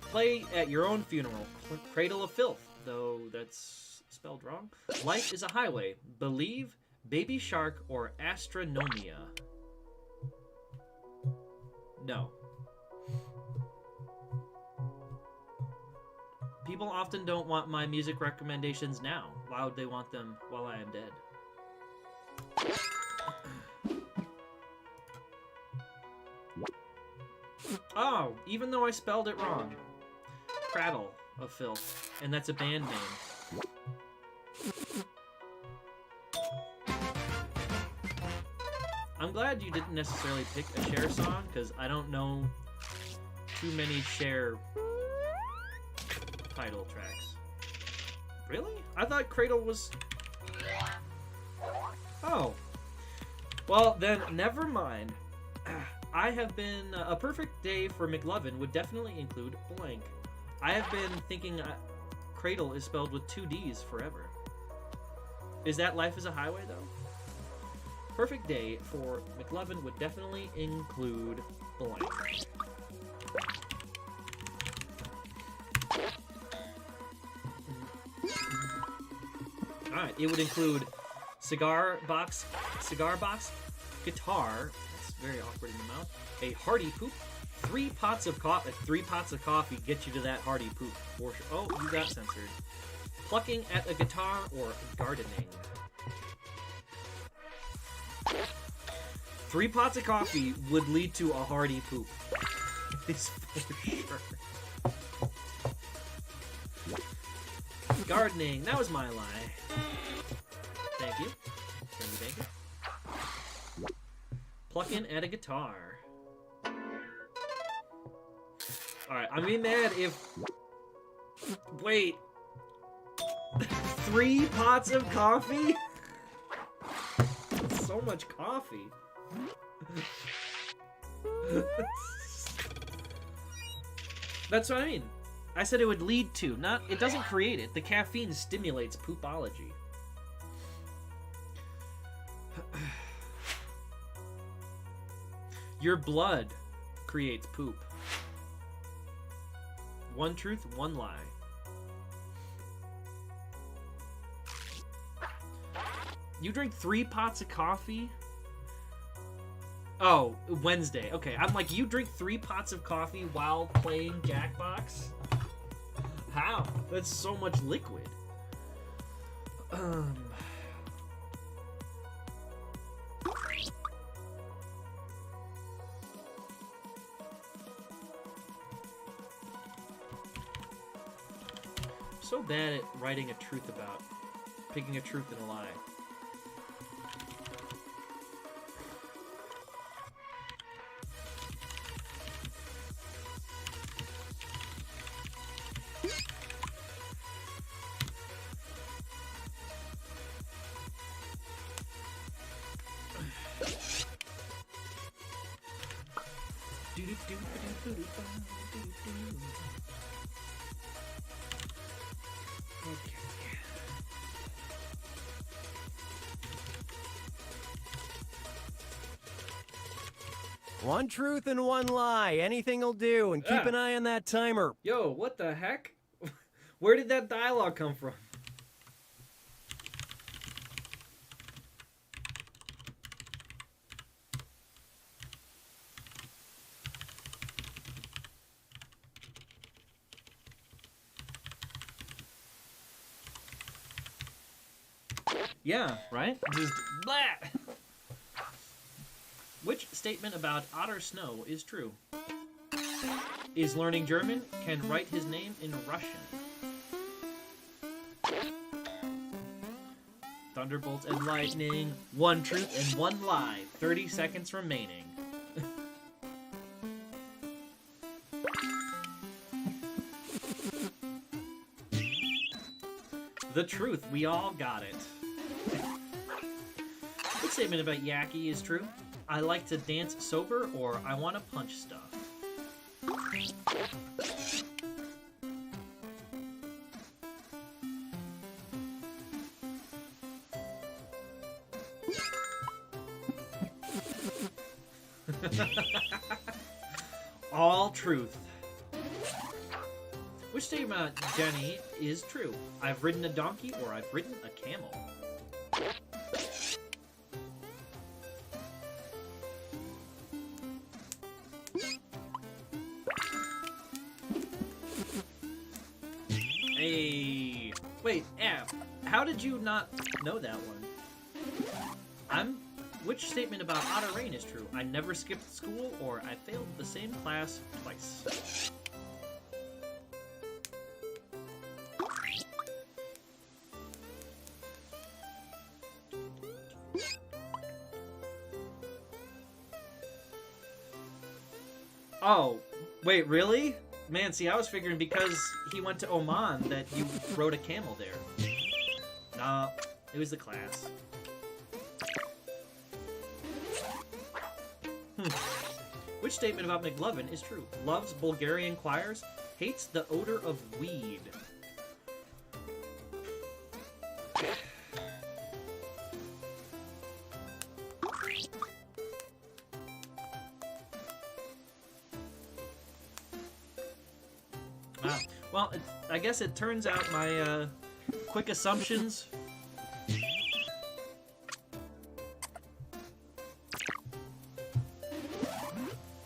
Speaker 1: Play at your own funeral. Cradle of Filth, though that's spelled wrong. Life is a Highway. Believe, Baby Shark, or Astronomia. No. People often don't want my music recommendations now. Why would they want them while I am dead? Oh, even though I spelled it wrong. Cradle of Filth. And that's a band name. I'm glad you didn't necessarily pick a Cher song, because I don't know too many Cher title tracks. Really? I thought Cradle was... Oh. Well, then, never mind. I have been... a perfect day for McLovin would definitely include Blank. I have been thinking Cradle is spelled with 2 D's forever. Is that Life is a Highway, though? Perfect day for McLovin would definitely include Blank. Alright, it would include cigar box, guitar, that's very awkward in the mouth, a hearty poop, 3 pots of coffee. 3 pots of coffee get you to that hearty poop. For sure. Oh, you got censored. Plucking at a guitar or gardening. 3 pots of coffee would lead to a hearty poop. It's for sure. Gardening, that was my lie. Thank you. Thank you. Plucking at a guitar. Alright, I'm gonna be mad if... Wait. 3 pots of coffee? That's so much coffee. That's what I mean. I said it would lead to, not... It doesn't create it. The caffeine stimulates poopology. Your blood creates poop. One truth, one lie. You drink 3 pots of coffee? Oh, Wednesday. Okay, I'm like, you drink 3 pots of coffee while playing Jackbox? How? That's so much liquid. So bad at writing a truth about, picking a truth and a lie.
Speaker 11: One truth and one lie. Anything'll do, and keep an eye on that timer.
Speaker 1: Yo, what the heck? Where did that dialogue come from? Yeah, right? Just blah! Which statement about otter snow is true? Is learning German, can write his name in Russian. Thunderbolts and lightning, one truth and one lie. 30 seconds remaining. The truth, we all got it. Which statement about Yaki is true? I like to dance sober, or I want to punch stuff. All truth. Which statement about Jenny is true? I've ridden a donkey, or I've ridden a camel. Hey, wait, F. How did you not know that one? Which statement about Otter Rain is true? I never skipped school, or I failed the same class twice. Oh, wait, really? Man, see, I was figuring because he went to Oman that you rode a camel there. Nah, it was the class. Which statement about McLovin is true? Loves Bulgarian choirs, hates the odor of weed. Wow. Well, I guess it turns out my quick assumptions.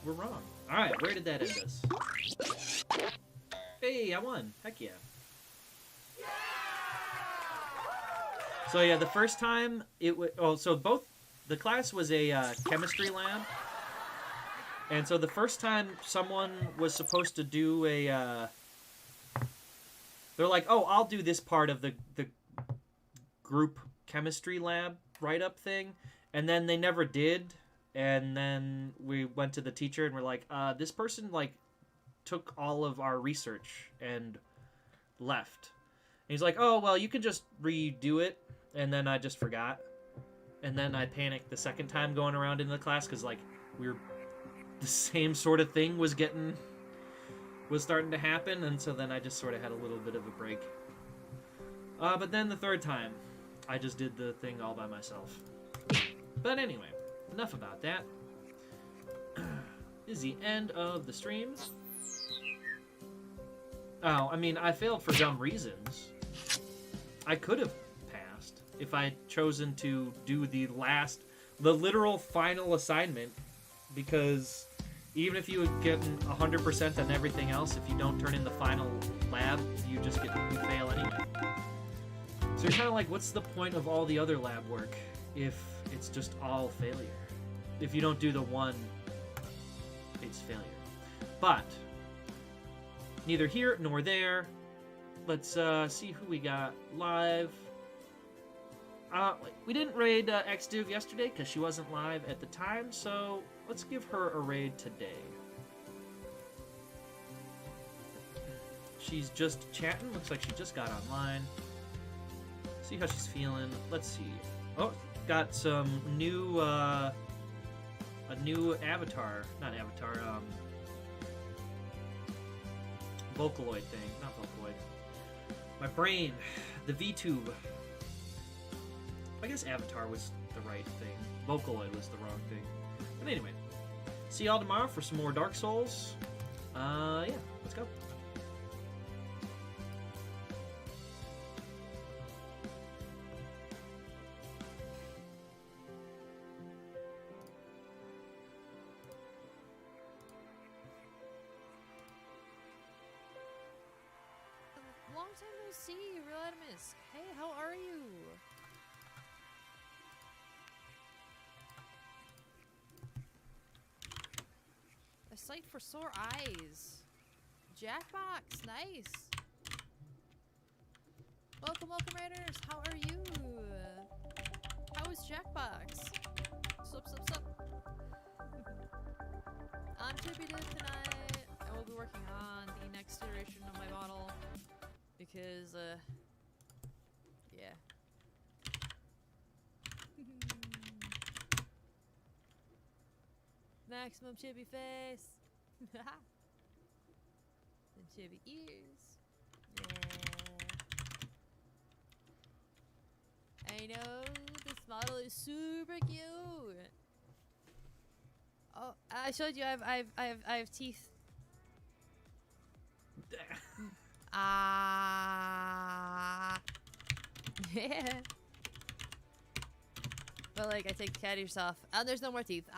Speaker 1: We're wrong. Alright, where did that end us? Hey, I won. Heck yeah. So yeah, the first time it was... Oh, so both... The class was a chemistry lab. And so the first time someone was supposed to do a... They're like, oh, I'll do this part of the group chemistry lab write-up thing. And then they never did. And then we went to the teacher and we're like, this person, like, took all of our research and left. And he's like, oh, well, you can just redo it. And then I just forgot. And then I panicked the second time going around in the class because, like, the same sort of thing was getting was starting to happen, and so then I just sort of had a little bit of a break. But then the third time, I just did the thing all by myself. But anyway, enough about that. This is the end of the stream. Oh, I mean, I failed for dumb reasons. I could have passed if I had chosen to do the literal final assignment, because even if you would get 100% on everything else, if you don't turn in the final lab, you fail anyway. So you're kind of like, what's the point of all the other lab work if it's just all failure? If you don't do the one, it's failure. But neither here nor there. Let's see who we got live. We didn't raid XDiv yesterday because she wasn't live at the time, so let's give her a raid today. She's just chatting. Looks like she just got online. See how she's feeling. Let's see. Oh, got some new, a new avatar. Not avatar, Vocaloid thing. Not Vocaloid. My brain. The VTube. I guess avatar was the right thing. Vocaloid was the wrong thing. But anyway. See y'all tomorrow for some more Dark Souls. Yeah, let's go.
Speaker 12: Long time no see, Real Animus. Hey, how are you? A sight for sore eyes. Jackbox, nice. Welcome, welcome, Raiders. How are you? How is Jackbox? Sup, sup, sup. I'm Chippy Dip tonight. I will be working on the next iteration of my model. Because, yeah. Maximum chibi face. And chibi ears. Yeah. I know, this model is super cute. Oh, I showed you. I have teeth. Yeah. But like, I take the cat ears off. Oh, there's no more teeth.